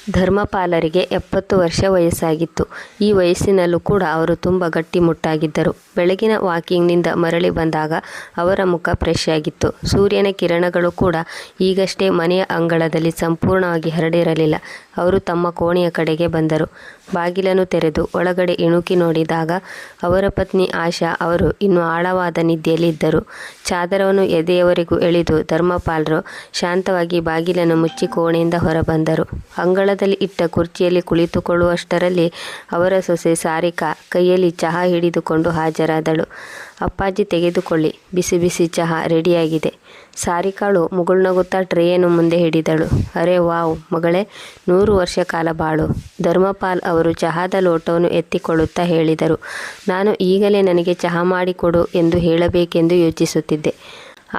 ಧರ್ಮಪಾಲರಿಗೆ 70 ವರ್ಷ ವಯಸ್ಸಾಗಿತ್ತು. ಈ ವಯಸ್ಸಿನಲ್ಲೂ ಕೂಡ ಅವರು ತುಂಬ ಗಟ್ಟಿಮುಟ್ಟಾಗಿದ್ದರು. ಬೆಳಗಿನ ವಾಕಿಂಗ್ನಿಂದ ಮರಳಿ ಬಂದಾಗ ಅವರ ಮುಖ ಫ್ರೆಶ್ ಆಗಿತ್ತು. ಸೂರ್ಯನ ಕಿರಣಗಳು ಕೂಡ ಈಗಷ್ಟೇ ಮನೆಯ ಅಂಗಳದಲ್ಲಿ ಸಂಪೂರ್ಣವಾಗಿ ಹರಡಿರಲಿಲ್ಲ. ಅವರು ತಮ್ಮ ಕೋಣೆಯ ಕಡೆಗೆ ಬಂದರು. ಬಾಗಿಲನ್ನು ತೆರೆದು ಒಳಗಡೆ ಇಣುಕಿ ನೋಡಿದಾಗ ಅವರ ಪತ್ನಿ ಆಶಾ ಅವರು ಇನ್ನೂ ಆಳವಾದ ನಿದ್ದೆಯಲ್ಲಿದ್ದರು. ಚಾದರವನ್ನು ಎದೆಯವರೆಗೂ ಎಳೆದು ಧರ್ಮಪಾಲರು ಶಾಂತವಾಗಿ ಬಾಗಿಲನ್ನು ಮುಚ್ಚಿ ಕೋಣೆಯಿಂದ ಹೊರಬಂದರು. ಅಂಗಳದಲ್ಲಿ ಇಟ್ಟ ಕುರ್ಚಿಯಲ್ಲಿ ಕುಳಿತುಕೊಳ್ಳುವಷ್ಟರಲ್ಲಿ ಅವರ ಸೊಸೆ ಸಾರಿಕಾ ಕೈಯಲ್ಲಿ ಚಹಾ ಹಿಡಿದುಕೊಂಡು ಹಾಜರಾದಳು. ಅಪ್ಪಾಜಿ, ತೆಗೆದುಕೊಳ್ಳಿ, ಬಿಸಿ ಬಿಸಿ ಚಹಾ ರೆಡಿಯಾಗಿದೆ. ಸಾರಿಕಾಳು ಮುಗುಳ್ನಗುತ್ತಾ ಟ್ರೇಯನ್ನು ಮುಂದೆ ಹಿಡಿದಳು. ಅರೆ ವಾವ್ ಮಗಳೇ, 100 ವರ್ಷ ಕಾಲ ಬಾಳು. ಧರ್ಮಪಾಲ್ ಅವರು ಚಹಾದ ಲೋಟವನ್ನು ಎತ್ತಿಕೊಳ್ಳುತ್ತಾ ಹೇಳಿದರು. ನಾನು ಈಗಲೇ ನನಗೆ ಚಹಾ ಮಾಡಿಕೊಡು ಎಂದು ಹೇಳಬೇಕೆಂದು ಯೋಚಿಸುತ್ತಿದ್ದೆ.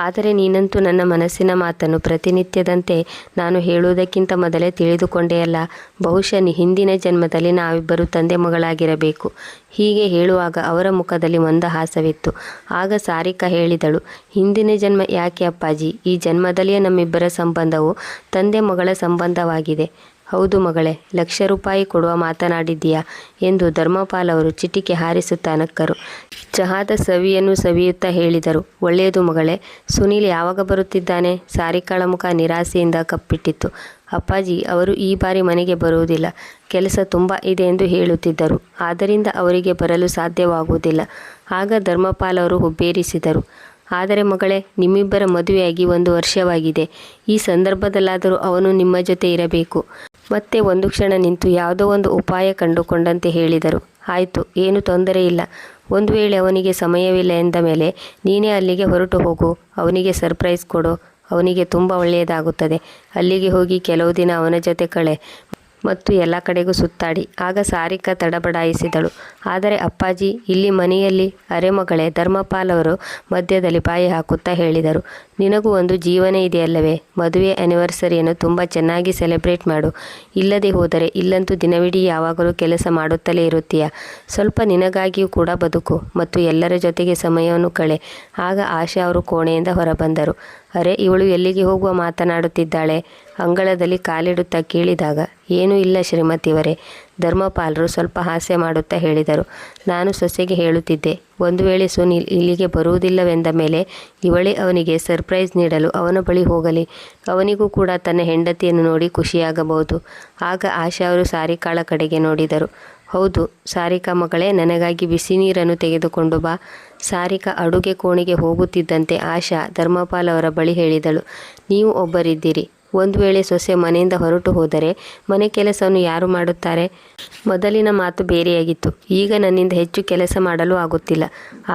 ಆದರೆ ನೀನಂತೂ ನನ್ನ ಮನಸ್ಸಿನ ಮಾತನ್ನು ಪ್ರತಿನಿತ್ಯದಂತೆ ನಾನು ಹೇಳುವುದಕ್ಕಿಂತ ಮೊದಲೇ ತಿಳಿದುಕೊಂಡೆಯಲ್ಲ. ಬಹುಶಃ ಹಿಂದಿನ ಜನ್ಮದಲ್ಲಿ ನಾವಿಬ್ಬರು ತಂದೆ ಮಗಳಾಗಿರಬೇಕು. ಹೀಗೆ ಹೇಳುವಾಗ ಅವರ ಮುಖದಲ್ಲಿ ಮಂದಹಾಸವಿತ್ತು. ಆಗ ಸಾರಿಕಾ ಹೇಳಿದಳು, ಹಿಂದಿನ ಜನ್ಮ ಯಾಕೆ ಅಪ್ಪಾಜಿ, ಈ ಜನ್ಮದಲ್ಲಿಯೇ ನಮ್ಮಿಬ್ಬರ ಸಂಬಂಧವು ತಂದೆ ಮಗಳ ಸಂಬಂಧವಾಗಿದೆ. ಹೌದು ಮಗಳೇ, ₹1,00,000 ಕೊಡುವ ಮಾತನಾಡಿದ್ದೀಯಾ ಎಂದು ಧರ್ಮಪಾಲ್ ಅವರು ಚಿಟಿಕೆ ಹಾರಿಸುತ್ತಾ ನಕ್ಕರು. ಚಹಾದ ಸವಿಯನ್ನು ಸವಿಯುತ್ತಾ ಹೇಳಿದರು. ಒಳ್ಳೆಯದು ಮಗಳೇ. ಸುನೀಲ್ ಯಾವಾಗ ಬರುತ್ತಿದ್ದಾನೆ? ಸಾರಿಕಾಳ ಮುಖ ನಿರಾಸೆಯಿಂದ ಕಪ್ಪಿಟ್ಟಿತ್ತು. ಅಪ್ಪಾಜಿ, ಅವರು ಈ ಬಾರಿ ಮನೆಗೆ ಬರುವುದಿಲ್ಲ. ಕೆಲಸ ತುಂಬ ಇದೆ ಎಂದು ಹೇಳುತ್ತಿದ್ದರು. ಆದ್ದರಿಂದ ಅವರಿಗೆ ಬರಲು ಸಾಧ್ಯವಾಗುವುದಿಲ್ಲ. ಆಗ ಧರ್ಮಪಾಲ್ ಅವರು ಹುಬ್ಬೇರಿಸಿದರು. ಆದರೆ ಮಗಳೇ, ನಿಮ್ಮಿಬ್ಬರ ಮದುವೆಯಾಗಿ 1 ವರ್ಷವಾಗಿದೆ. ಈ ಸಂದರ್ಭದಲ್ಲಾದರೂ ಅವನು ನಿಮ್ಮ ಜೊತೆ ಇರಬೇಕು. ಮತ್ತೆ ಒಂದು ಕ್ಷಣ ನಿಂತು ಯಾವುದೋ ಒಂದು ಉಪಾಯ ಕಂಡುಕೊಂಡಂತೆ ಹೇಳಿದರು. ಆಯಿತು, ಏನು ತೊಂದರೆ ಇಲ್ಲ. ಒಂದು ವೇಳೆ ಅವನಿಗೆ ಸಮಯವಿಲ್ಲ ಎಂದ ಮೇಲೆ ನೀನೇ ಅಲ್ಲಿಗೆ ಹೊರಟು ಹೋಗು. ಅವನಿಗೆ ಸರ್ಪ್ರೈಸ್ ಕೊಡು. ಅವನಿಗೆ ತುಂಬ ಒಳ್ಳೆಯದಾಗುತ್ತದೆ. ಅಲ್ಲಿಗೆ ಹೋಗಿ ಕೆಲವು ದಿನ ಅವನ ಜೊತೆ ಕಳೆ ಮತ್ತು ಎಲ್ಲ ಕಡೆಗೂ ಸುತ್ತಾಡಿ. ಆಗ ಸಾರಿಕಾ ತಡಬಡಾಯಿಸಿದಳು. ಆದರೆ ಅಪ್ಪಾಜಿ, ಇಲ್ಲಿ ಮನೆಯಲ್ಲಿ. ಅರೆ ಮಗಳೇ, ಧರ್ಮಪಾಲ್ ಅವರು ಮಧ್ಯದಲ್ಲಿ ಬಾಯಿ ಹಾಕುತ್ತಾ ಹೇಳಿದರು. ನಿನಗೂ ಒಂದು ಜೀವನ ಇದೆಯಲ್ಲವೇ? ಮದುವೆ ಆ್ಯನಿವರ್ಸರಿಯನ್ನು ತುಂಬ ಚೆನ್ನಾಗಿ ಸೆಲೆಬ್ರೇಟ್ ಮಾಡು. ಇಲ್ಲದೆ ಹೋದರೆ ಇಲ್ಲಂತೂ ದಿನವಿಡೀ ಯಾವಾಗಲೂ ಕೆಲಸ ಮಾಡುತ್ತಲೇ ಇರುತ್ತೀಯ. ಸ್ವಲ್ಪ ನಿನಗಾಗಿಯೂ ಕೂಡ ಬದುಕು ಮತ್ತು ಎಲ್ಲರ ಜೊತೆಗೆ ಸಮಯವನ್ನು ಕಳೆ. ಆಗ ಆಶಾ ಅವರು ಕೋಣೆಯಿಂದ ಹೊರಬಂದರು. ಅರೆ, ಇವಳು ಎಲ್ಲಿಗೆ ಹೋಗುವ ಮಾತನಾಡುತ್ತಿದ್ದಾಳೆ? ಅಂಗಳದಲ್ಲಿ ಕಾಲಿಡುತ್ತಾ ಕೇಳಿದಾಗ, ಏನೂ ಇಲ್ಲ ಶ್ರೀಮತಿಯವರೇ. ಧರ್ಮಪಾಲರು ಸ್ವಲ್ಪ ಹಾಸ್ಯ ಮಾಡುತ್ತಾ ಹೇಳಿದರು. ನಾನು ಸೊಸೆಗೆ ಹೇಳುತ್ತಿದ್ದೆ, ಒಂದು ವೇಳೆ ಸುನೀಲ್ ಇಲ್ಲಿಗೆ ಬರುವುದಿಲ್ಲವೆಂದ ಮೇಲೆ ಇವಳೇ ಅವನಿಗೆ ಸರ್ಪ್ರೈಸ್ ನೀಡಲು ಅವನ ಬಳಿ ಹೋಗಲಿ. ಅವನಿಗೂ ಕೂಡ ತನ್ನ ಹೆಂಡತಿಯನ್ನು ನೋಡಿ ಖುಷಿಯಾಗಬಹುದು. ಆಗ ಆಶಾ ಅವರು ಸಾರಿಕಾಳ ಕಡೆಗೆ ನೋಡಿದರು. ಹೌದು ಸಾರಿಕಾ ಮಗಳೇ, ನನಗಾಗಿ ಬಿಸಿ ನೀರನ್ನು ತೆಗೆದುಕೊಂಡು ಬಾ. ಸಾರಿಕಾ ಅಡುಗೆ ಕೋಣೆಗೆ ಹೋಗುತ್ತಿದ್ದಂತೆ ಆಶಾ ಧರ್ಮಪಾಲ್ ಅವರ ಬಳಿ ಹೇಳಿದಳು. ನೀವು ಒಬ್ಬರಿದ್ದೀರಿ. ಒಂದು ವೇಳೆ ಸೊಸೆ ಮನೆಯಿಂದ ಹೊರಟು ಹೋದರೆ ಮನೆ ಕೆಲಸವನ್ನು ಯಾರು ಮಾಡುತ್ತಾರೆ? ಮೊದಲಿನ ಮಾತು ಬೇರೆಯಾಗಿತ್ತು. ಈಗ ನನ್ನಿಂದ ಹೆಚ್ಚು ಕೆಲಸ ಮಾಡಲು ಆಗುತ್ತಿಲ್ಲ.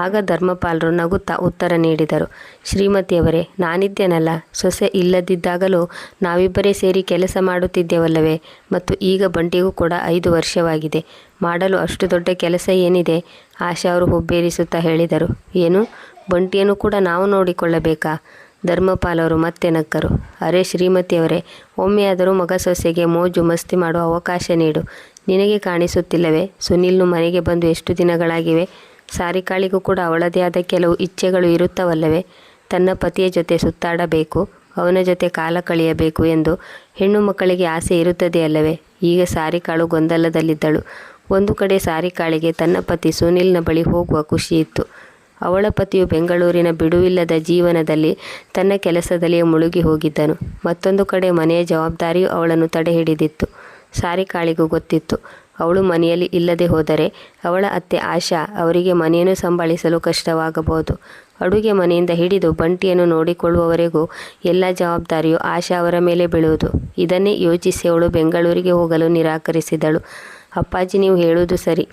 ಆಗ ಧರ್ಮಪಾಲರು ನಗುತ್ತಾ ಉತ್ತರ ನೀಡಿದರು. ಶ್ರೀಮತಿಯವರೇ, ನಾನಿದ್ದೇನಲ್ಲ, ಸೊಸೆ ಇಲ್ಲದಿದ್ದಾಗಲೂ ನಾವಿಬ್ಬರೇ ಸೇರಿ ಕೆಲಸ ಮಾಡುತ್ತಿದ್ದೇವಲ್ಲವೇ? ಮತ್ತು ಈಗ ಬಂಟಿಗೂ ಕೂಡ 5 ವರ್ಷವಾಗಿದೆ. ಮಾಡಲು ಅಷ್ಟು ದೊಡ್ಡ ಕೆಲಸ ಏನಿದೆ? ಆಶಾ ಅವರು ಹುಬ್ಬೇರಿಸುತ್ತಾ ಹೇಳಿದರು. ಏನು, ಬಂಟಿಯನ್ನು ಕೂಡ ನಾವು ನೋಡಿಕೊಳ್ಳಬೇಕಾ? ಧರ್ಮಪಾಲ್ ಅವರು ಮತ್ತೆ ನಕ್ಕರು. ಅರೆ ಶ್ರೀಮತಿಯವರೇ, ಒಮ್ಮೆಯಾದರೂ ಮಗ ಸೊಸೆಗೆ ಮೋಜು ಮಸ್ತಿ ಮಾಡುವ ಅವಕಾಶ ನೀಡು. ನಿನಗೆ ಕಾಣಿಸುತ್ತಿಲ್ಲವೇ, ಸುನೀಲ್ನು ಮನೆಗೆ ಬಂದು ಎಷ್ಟು ದಿನಗಳಾಗಿವೆ? ಸಾರಿಕಾಳಿಗೂ ಕೂಡ ಅವಳದೇ ಆದ ಕೆಲವು ಇಚ್ಛೆಗಳು ಇರುತ್ತವಲ್ಲವೇ? ತನ್ನ ಪತಿಯ ಜೊತೆ ಸುತ್ತಾಡಬೇಕು, ಅವನ ಜೊತೆ ಕಾಲ ಕಳೆಯಬೇಕು ಎಂದು ಹೆಣ್ಣು ಮಕ್ಕಳಿಗೆ ಆಸೆ ಇರುತ್ತದೆ ಅಲ್ಲವೇ? ಈಗ ಸಾರಿಕಾಳು ಗೊಂದಲದಲ್ಲಿದ್ದಳು. ಒಂದು ಕಡೆ ಸಾರಿಕಾಳಿಗೆ ತನ್ನ ಪತಿ ಸುನೀಲ್ನ ಬಳಿ ಹೋಗುವ ಖುಷಿಯಿತ್ತು. ಅವಳ ಪತಿಯು ಬೆಂಗಳೂರಿನ ಬಿಡುವಿಲ್ಲದ ಜೀವನದಲ್ಲಿ ತನ್ನ ಕೆಲಸದಲ್ಲಿಯೇ ಮುಳುಗಿ ಹೋಗಿದ್ದನು. ಮತ್ತೊಂದು ಕಡೆ ಮನೆಯ ಜವಾಬ್ದಾರಿಯು ಅವಳನ್ನು ತಡೆ ಹಿಡಿದಿತ್ತು. ಸಾರಿಕಾಳಿಗೂ ಗೊತ್ತಿತ್ತು, ಅವಳು ಮನೆಯಲ್ಲಿ ಇಲ್ಲದೆ ಹೋದರೆ ಅವಳ ಅತ್ತೆ ಆಶಾ ಅವರಿಗೆ ಮನೆಯನ್ನು ಸಂಭಾಳಿಸಲು ಕಷ್ಟವಾಗಬಹುದು. ಅಡುಗೆ ಮನೆಯಿಂದ ಹಿಡಿದು ಬಂಟಿಯನ್ನು ನೋಡಿಕೊಳ್ಳುವವರೆಗೂ ಎಲ್ಲ ಜವಾಬ್ದಾರಿಯು ಆಶಾ ಅವರ ಮೇಲೆ ಬೀಳುವುದು. ಇದನ್ನೇ ಯೋಚಿಸಿ ಅವಳು ಬೆಂಗಳೂರಿಗೆ ಹೋಗಲು ನಿರಾಕರಿಸಿದಳು. ಅಪ್ಪಾಜಿ, ನೀವು ಹೇಳುವುದು ಸರಿ.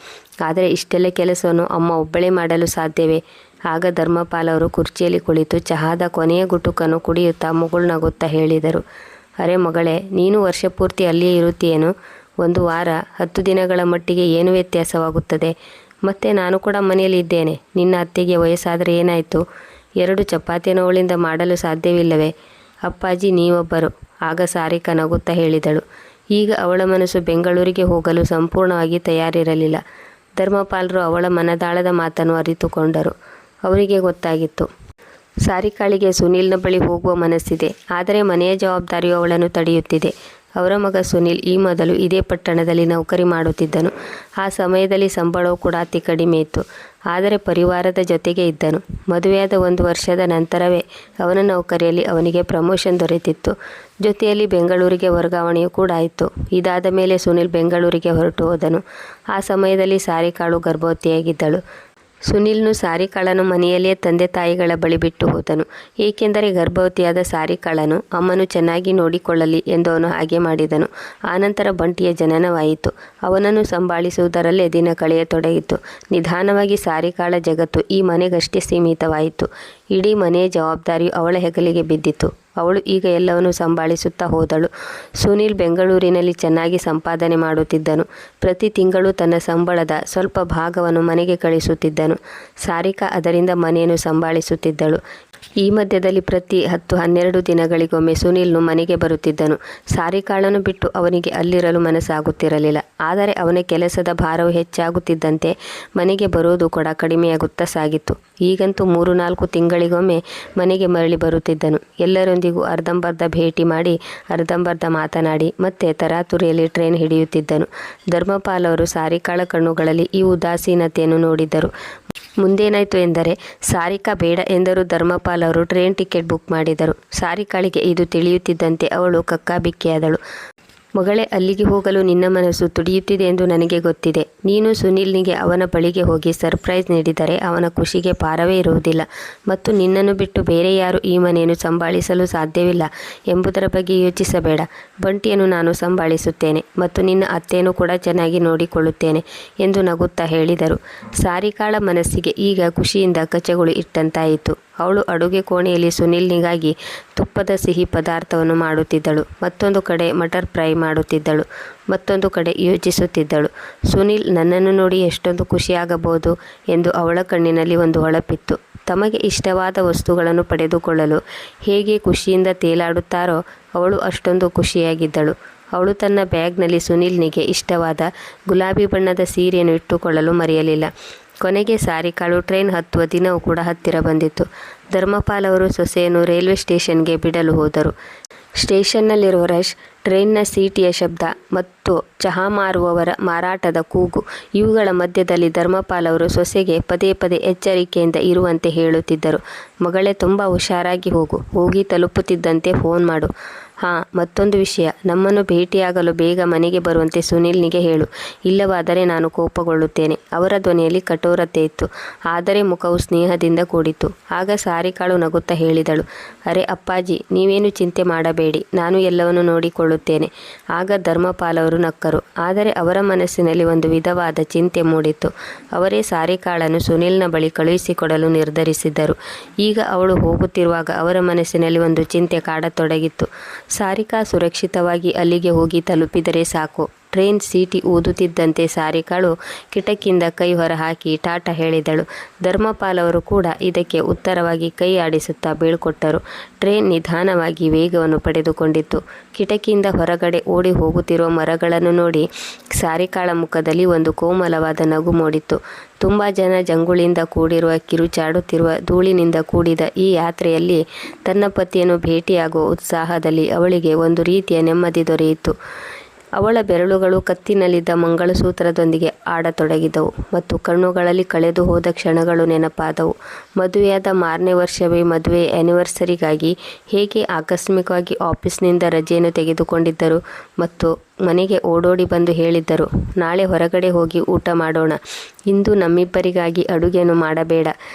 ಆದರೆ ಇಷ್ಟೆಲ್ಲ ಕೆಲಸವನ್ನು ಅಮ್ಮ ಒಬ್ಬಳೇ ಮಾಡಲು ಸಾಧ್ಯವೇ? ಆಗ ಧರ್ಮಪಾಲ್ ಅವರು ಕುರ್ಚಿಯಲ್ಲಿ ಕುಳಿತು ಚಹಾದ ಕೊನೆಯ ಗುಟುಕನ್ನು ಕುಡಿಯುತ್ತಾ ಮುಗುಳ್ನಗುತ್ತಾ ಹೇಳಿದರು. ಅರೆ ಮಗಳೇ, ನೀನು ವರ್ಷಪೂರ್ತಿ ಅಲ್ಲಿಯೇ ಇರುತ್ತೀಯೇನು? 1 ವಾರ 10 ದಿನಗಳ ಮಟ್ಟಿಗೆ ಏನು ವ್ಯತ್ಯಾಸವಾಗುತ್ತದೆ? ಮತ್ತು ನಾನು ಕೂಡ ಮನೆಯಲ್ಲಿ ಇದ್ದೇನೆ. ನಿನ್ನ ಅತ್ತೆಗೆ ವಯಸ್ಸಾದರೆ ಏನಾಯಿತು? 2 ಚಪಾತಿಯನ್ನು ಅವಳಿಂದ ಮಾಡಲು ಸಾಧ್ಯವಿಲ್ಲವೇ? ಅಪ್ಪಾಜಿ, ನೀವೊಬ್ಬರು. ಆಗ ಸಾರಿಕಾ ನಗುತ್ತಾ ಹೇಳಿದಳು. ಈಗ ಅವಳ ಮನಸ್ಸು ಬೆಂಗಳೂರಿಗೆ ಹೋಗಲು ಸಂಪೂರ್ಣವಾಗಿ ತಯಾರಿರಲಿಲ್ಲ. ಧರ್ಮಪಾಲರು ಅವಳ ಮನದಾಳದ ಮಾತನ್ನು ಅರಿತುಕೊಂಡರು. ಅವರಿಗೆ ಗೊತ್ತಾಗಿತ್ತು, ಸಾರಿಕಾಳಿಗೆ ಸುನೀಲ್ನ ಬಳಿ ಹೋಗುವ ಮನಸ್ಸಿದೆ. ಆದರೆ ಮನೆಯ ಜವಾಬ್ದಾರಿಯು ಅವಳನ್ನು ತಡೆಯುತ್ತಿದೆ. ಅವರ ಮಗ ಸುನಿಲ್ ಈ ಮೊದಲು ಇದೇ ಪಟ್ಟಣದಲ್ಲಿ ನೌಕರಿ ಮಾಡುತ್ತಿದ್ದನು. ಆ ಸಮಯದಲ್ಲಿ ಸಂಬಳವೂ ಕೂಡ ಅತಿ ಕಡಿಮೆ ಇತ್ತು. ಆದರೆ ಪರಿವಾರದ ಜೊತೆಗೆ ಇದ್ದನು. ಮದುವೆಯಾದ 1 ವರ್ಷದ ನಂತರವೇ ಅವನ ನೌಕರಿಯಲ್ಲಿ ಅವನಿಗೆ ಪ್ರಮೋಷನ್ ದೊರೆತಿತ್ತು. ಜೊತೆಯಲ್ಲಿ ಬೆಂಗಳೂರಿಗೆ ವರ್ಗಾವಣೆಯೂ ಕೂಡ ಆಯಿತು. ಇದಾದ ಮೇಲೆ ಸುನಿಲ್ ಬೆಂಗಳೂರಿಗೆ ಹೊರಟು ಹೋದನು. ಆ ಸಮಯದಲ್ಲಿ ಸಾರಿಕಾಳು ಗರ್ಭವತಿಯಾಗಿದ್ದಳು. ಸುನಿಲ್ನು ಸಾರಿಕಾಳನ್ನು ಮನೆಯಲ್ಲಿಯೇ ತಂದೆ ತಾಯಿಗಳ ಬಳಿ ಬಿಟ್ಟು ಹೋದನು. ಏಕೆಂದರೆ ಗರ್ಭವತಿಯಾದ ಸಾರಿಕಾಳನ್ನು ಅಮ್ಮನು ಚೆನ್ನಾಗಿ ನೋಡಿಕೊಳ್ಳಲಿ ಎಂದು ಅವನು ಹಾಗೆ ಮಾಡಿದನು. ಆನಂತರ ಬಂಟಿಯ ಜನನವಾಯಿತು. ಅವನನ್ನು ಸಂಭಾಳಿಸುವುದರಲ್ಲೇ ದಿನ ಕಳೆಯತೊಡಗಿತು. ನಿಧಾನವಾಗಿ ಸಾರಿಕಾಳ ಜಗತ್ತು ಈ ಮನೆಗಷ್ಟೇ ಸೀಮಿತವಾಯಿತು. ಇಡೀ ಮನೆಯ ಜವಾಬ್ದಾರಿಯು ಅವಳ ಹೆಗಲಿಗೆ ಬಿದ್ದಿತು. ಅವಳು ಈಗ ಎಲ್ಲವನ್ನು ಸಂಭಾಳಿಸುತ್ತಾ ಹೋದಳು. ಸುನಿಲ್ ಬೆಂಗಳೂರಿನಲ್ಲಿ ಚೆನ್ನಾಗಿ ಸಂಪಾದನೆ ಮಾಡುತ್ತಿದ್ದನು. ಪ್ರತಿ ತಿಂಗಳು ತನ್ನ ಸಂಬಳದ ಸ್ವಲ್ಪ ಭಾಗವನ್ನು ಮನೆಗೆ ಕಳಿಸುತ್ತಿದ್ದನು. ಸಾರಿಕಾ ಅದರಿಂದ ಮನೆಯನ್ನು ಸಂಭಾಳಿಸುತ್ತಿದ್ದಳು. ಈ ಮಧ್ಯದಲ್ಲಿ ಪ್ರತಿ 10-12 ದಿನಗಳಿಗೊಮ್ಮೆ ಸುನಿಲ್ನು ಮನೆಗೆ ಬರುತ್ತಿದ್ದನು. ಸಾರಿಕಾಳನ್ನು ಬಿಟ್ಟು ಅವನಿಗೆ ಅಲ್ಲಿರಲು ಮನಸ್ಸಾಗುತ್ತಿರಲಿಲ್ಲ. ಆದರೆ ಅವನ ಕೆಲಸದ ಭಾರವು ಹೆಚ್ಚಾಗುತ್ತಿದ್ದಂತೆ ಮನೆಗೆ ಬರುವುದು ಕೂಡ ಕಡಿಮೆಯಾಗುತ್ತಾ ಸಾಗಿತ್ತು. ಈಗಂತೂ 3-4 ತಿಂಗಳಿಗೊಮ್ಮೆ ಮನೆಗೆ ಮರಳಿ ಬರುತ್ತಿದ್ದನು. ಎಲ್ಲರೊಂದಿಗೂ ಅರ್ಧಂಬರ್ಧ ಭೇಟಿ ಮಾಡಿ ಅರ್ಧಂಬರ್ಧ ಮಾತನಾಡಿ ಮತ್ತೆ ತರಾತುರಿಯಲ್ಲಿ ಟ್ರೈನ್ ಹಿಡಿಯುತ್ತಿದ್ದನು. ಧರ್ಮಪಾಲ್ ಅವರು ಸಾರಿಕಾಳ ಕಣ್ಣುಗಳಲ್ಲಿ ಈ ಉದಾಸೀನತೆಯನ್ನು ನೋಡಿದ್ದರು. ಮುಂದೇನಾಯಿತು ಎಂದರೆ ಸಾರಿಕಾ ಬೇಡ ಎಂದರೂ ಧರ್ಮಪಾಲ್ ಅವರು ಟ್ರೈನ್ ಟಿಕೆಟ್ ಬುಕ್ ಮಾಡಿದರು. ಸಾರಿಕಾಳಿಗೆ ಇದು ತಿಳಿಯುತ್ತಿದ್ದಂತೆ ಅವಳು ಕಕ್ಕಾಬಿಕ್ಕಿಯಾದಳು. ಮಗಳೇ, ಅಲ್ಲಿಗೆ ಹೋಗಲು ನಿನ್ನ ಮನಸ್ಸು ತುಡಿಯುತ್ತಿದೆ ಎಂದು ನನಗೆ ಗೊತ್ತಿದೆ. ನೀನು ಸುನಿಲ್ನಿಗೆ ಅವನ ಬಳಿಗೆ ಹೋಗಿ ಸರ್ಪ್ರೈಸ್ ನೀಡಿದರೆ ಅವನ ಖುಷಿಗೆ ಪಾರವೇ ಇರುವುದಿಲ್ಲ. ಮತ್ತು ನಿನ್ನನ್ನು ಬಿಟ್ಟು ಬೇರೆ ಯಾರು ಈ ಮನೆಯನ್ನು ಸಂಭಾಳಿಸಲು ಸಾಧ್ಯವಿಲ್ಲ ಎಂಬುದರ ಬಗ್ಗೆ ಯೋಚಿಸಬೇಡ. ಬಂಟಿಯನ್ನು ನಾನು ಸಂಭಾಳಿಸುತ್ತೇನೆ ಮತ್ತು ನಿನ್ನ ಅತ್ತೆಯನ್ನು ಕೂಡ ಚೆನ್ನಾಗಿ ನೋಡಿಕೊಳ್ಳುತ್ತೇನೆ ಎಂದು ನಗುತ್ತಾ ಹೇಳಿದರು. ಸಾರಿಕಾಳ ಮನಸ್ಸಿಗೆ ಈಗ ಖುಷಿಯಿಂದ ಕಚಗುಳಿ ಇಟ್ಟಂತಾಯಿತು. ಅವಳು ಅಡುಗೆ ಕೋಣೆಯಲ್ಲಿ ಸುನಿಲ್ನಿಗಾಗಿ ತುಪ್ಪದ ಸಿಹಿ ಪದಾರ್ಥವನ್ನು ಮಾಡುತ್ತಿದ್ದಳು. ಮತ್ತೊಂದು ಕಡೆ ಮಟರ್ ಫ್ರೈ ಮಾಡುತ್ತಿದ್ದಳು. ಮತ್ತೊಂದು ಕಡೆ ಯೋಚಿಸುತ್ತಿದ್ದಳು, ಸುನಿಲ್ ನನ್ನನ್ನು ನೋಡಿ ಎಷ್ಟೊಂದು ಖುಷಿಯಾಗಬಹುದು ಎಂದು ಅವಳ ಕಣ್ಣಿನಲ್ಲಿ ಒಂದು ಹೊಳಪಿತ್ತು. ತಮಗೆ ಇಷ್ಟವಾದ ವಸ್ತುಗಳನ್ನು ಪಡೆದುಕೊಳ್ಳಲು ಹೇಗೆ ಖುಷಿಯಿಂದ ತೇಲಾಡುತ್ತಾರೋ ಅವಳು ಅಷ್ಟೊಂದು ಖುಷಿಯಾಗಿದ್ದಳು. ಅವಳು ತನ್ನ ಬ್ಯಾಗ್ನಲ್ಲಿ ಸುನಿಲ್ನಿಗೆ ಇಷ್ಟವಾದ ಗುಲಾಬಿ ಬಣ್ಣದ ಸೀರೆಯನ್ನು ಇಟ್ಟುಕೊಳ್ಳಲು ಮರೆಯಲಿಲ್ಲ. ಕೊನೆಗೆ ಸಾರಿಕಾಳು ಟ್ರೈನ್ ಹತ್ತುವ ದಿನವೂ ಕೂಡ ಹತ್ತಿರ ಬಂದಿತ್ತು. ಧರ್ಮಪಾಲ್ ಅವರು ಸೊಸೆಯನ್ನು ರೈಲ್ವೆ ಸ್ಟೇಷನ್ಗೆ ಬಿಡಲು ಹೋದರು. ಸ್ಟೇಷನ್ನಲ್ಲಿರುವ ರಶ್, ಟ್ರೈನ್ನ ಸೀಟಿಯ ಶಬ್ದ ಮತ್ತು ಚಹಾ ಮಾರುವವರ ಮಾರಾಟದ ಕೂಗು ಇವುಗಳ ಮಧ್ಯದಲ್ಲಿ ಧರ್ಮಪಾಲ್ ಅವರು ಸೊಸೆಗೆ ಪದೇ ಪದೇ ಎಚ್ಚರಿಕೆಯಿಂದ ಇರುವಂತೆ ಹೇಳುತ್ತಿದ್ದರು. ಮಗಳೇ, ತುಂಬ ಹುಷಾರಾಗಿ ಹೋಗಿ ತಲುಪುತ್ತಿದ್ದಂತೆ ಫೋನ್ ಮಾಡು. ಹಾಂ, ಮತ್ತೊಂದು ವಿಷಯ, ನಮ್ಮನ್ನು ಭೇಟಿಯಾಗಲು ಬೇಗ ಮನೆಗೆ ಬರುವಂತೆ ಸುನಿಲ್ನಿಗೆ ಹೇಳು. ಇಲ್ಲವಾದರೆ ನಾನು ಕೋಪಗೊಳ್ಳುತ್ತೇನೆ. ಅವರ ಧ್ವನಿಯಲ್ಲಿ ಕಠೋರತೆ ಇತ್ತು, ಆದರೆ ಮುಖವು ಸ್ನೇಹದಿಂದ ಕೂಡಿತು. ಆಗ ಸಾರಿಕಾಳು ನಗುತ್ತಾ ಹೇಳಿದಳು, ಅರೆ ಅಪ್ಪಾಜಿ, ನೀವೇನು ಚಿಂತೆ ಮಾಡಬೇಡಿ, ನಾನು ಎಲ್ಲವನ್ನು ನೋಡಿಕೊಳ್ಳುತ್ತೇನೆ. ಆಗ ಧರ್ಮಪಾಲ್ ಅವರು ನಕ್ಕರು. ಆದರೆ ಅವರ ಮನಸ್ಸಿನಲ್ಲಿ ಒಂದು ವಿಧವಾದ ಚಿಂತೆ ಮೂಡಿತ್ತು. ಅವರೇ ಸಾರಿಕಾಳನ್ನು ಸುನಿಲ್ನ ಬಳಿ ಕಳುಹಿಸಿಕೊಡಲು ನಿರ್ಧರಿಸಿದ್ದರು. ಈಗ ಅವಳು ಹೋಗುತ್ತಿರುವಾಗ ಅವರ ಮನಸ್ಸಿನಲ್ಲಿ ಒಂದು ಚಿಂತೆ ಕಾಡತೊಡಗಿತ್ತು. ಸಾರಿಕಾ ಸುರಕ್ಷಿತವಾಗಿ ಅಲ್ಲಿಗೆ ಹೋಗಿ ತಲುಪಿದರೆ ಸಾಕು. ಟ್ರೈನ್ ಸೀಟಿ ಊದುತ್ತಿದ್ದಂತೆ ಸಾರಿಕಾಳು ಕಿಟಕಿಯಿಂದ ಕೈ ಹೊರಹಾಕಿ ಟಾಟಾ ಹೇಳಿದಳು. ಧರ್ಮಪಾಲ್ ಅವರು ಕೂಡ ಇದಕ್ಕೆ ಉತ್ತರವಾಗಿ ಕೈ ಆಡಿಸುತ್ತಾ ಬೀಳ್ಕೊಟ್ಟರು. ಟ್ರೈನ್ ನಿಧಾನವಾಗಿ ವೇಗವನ್ನು ಪಡೆದುಕೊಂಡಿತ್ತು. ಕಿಟಕಿಯಿಂದ ಹೊರಗಡೆ ಓಡಿ ಹೋಗುತ್ತಿರುವ ಮರಗಳನ್ನು ನೋಡಿ ಸಾರಿಕಾಳ ಮುಖದಲ್ಲಿ ಒಂದು ಕೋಮಲವಾದ ನಗು ಮೂಡಿತ್ತು. ತುಂಬ ಜನ ಜಂಗುಳಿಂದ ಕೂಡಿರುವ, ಕಿರುಚಾಡುತ್ತಿರುವ, ಧೂಳಿನಿಂದ ಕೂಡಿದ ಈ ಯಾತ್ರೆಯಲ್ಲಿ ತನ್ನ ಪತಿಯನ್ನು ಭೇಟಿಯಾಗುವ ಉತ್ಸಾಹದಲ್ಲಿ ಅವಳಿಗೆ ಒಂದು ರೀತಿಯ ನೆಮ್ಮದಿ ದೊರೆಯಿತು. ಅವಳ ಬೆರಳುಗಳು ಕತ್ತಿನಲ್ಲಿದ್ದ ಮಂಗಳಸೂತ್ರದೊಂದಿಗೆ ಆಡತೊಡಗಿದವು ಮತ್ತು ಕಣ್ಣುಗಳಲ್ಲಿ ಕಳೆದು ಹೋದ ಕ್ಷಣಗಳು ನೆನಪಾದವು. ಮದುವೆಯಾದ ಮಾರನೇ ವರ್ಷವೇ ಮದುವೆ ಆ್ಯನಿವರ್ಸರಿಗಾಗಿ ಹೇಗೆ ಆಕಸ್ಮಿಕವಾಗಿ ಆಫೀಸ್ನಿಂದ ರಜೆಯನ್ನು ತೆಗೆದುಕೊಂಡಿದ್ದರು ಮತ್ತು ಮನೆಗೆ ಓಡೋಡಿ ಬಂದು ಹೇಳಿದ್ದರು, ನಾಳೆ ಹೊರಗಡೆ ಹೋಗಿ ಊಟ ಮಾಡೋಣ. ಇಂದು ನಮ್ಮಿಬ್ಬರಿಗಾಗಿ ಅಡುಗೆಯನ್ನು ಮಾಡಬೇಡ.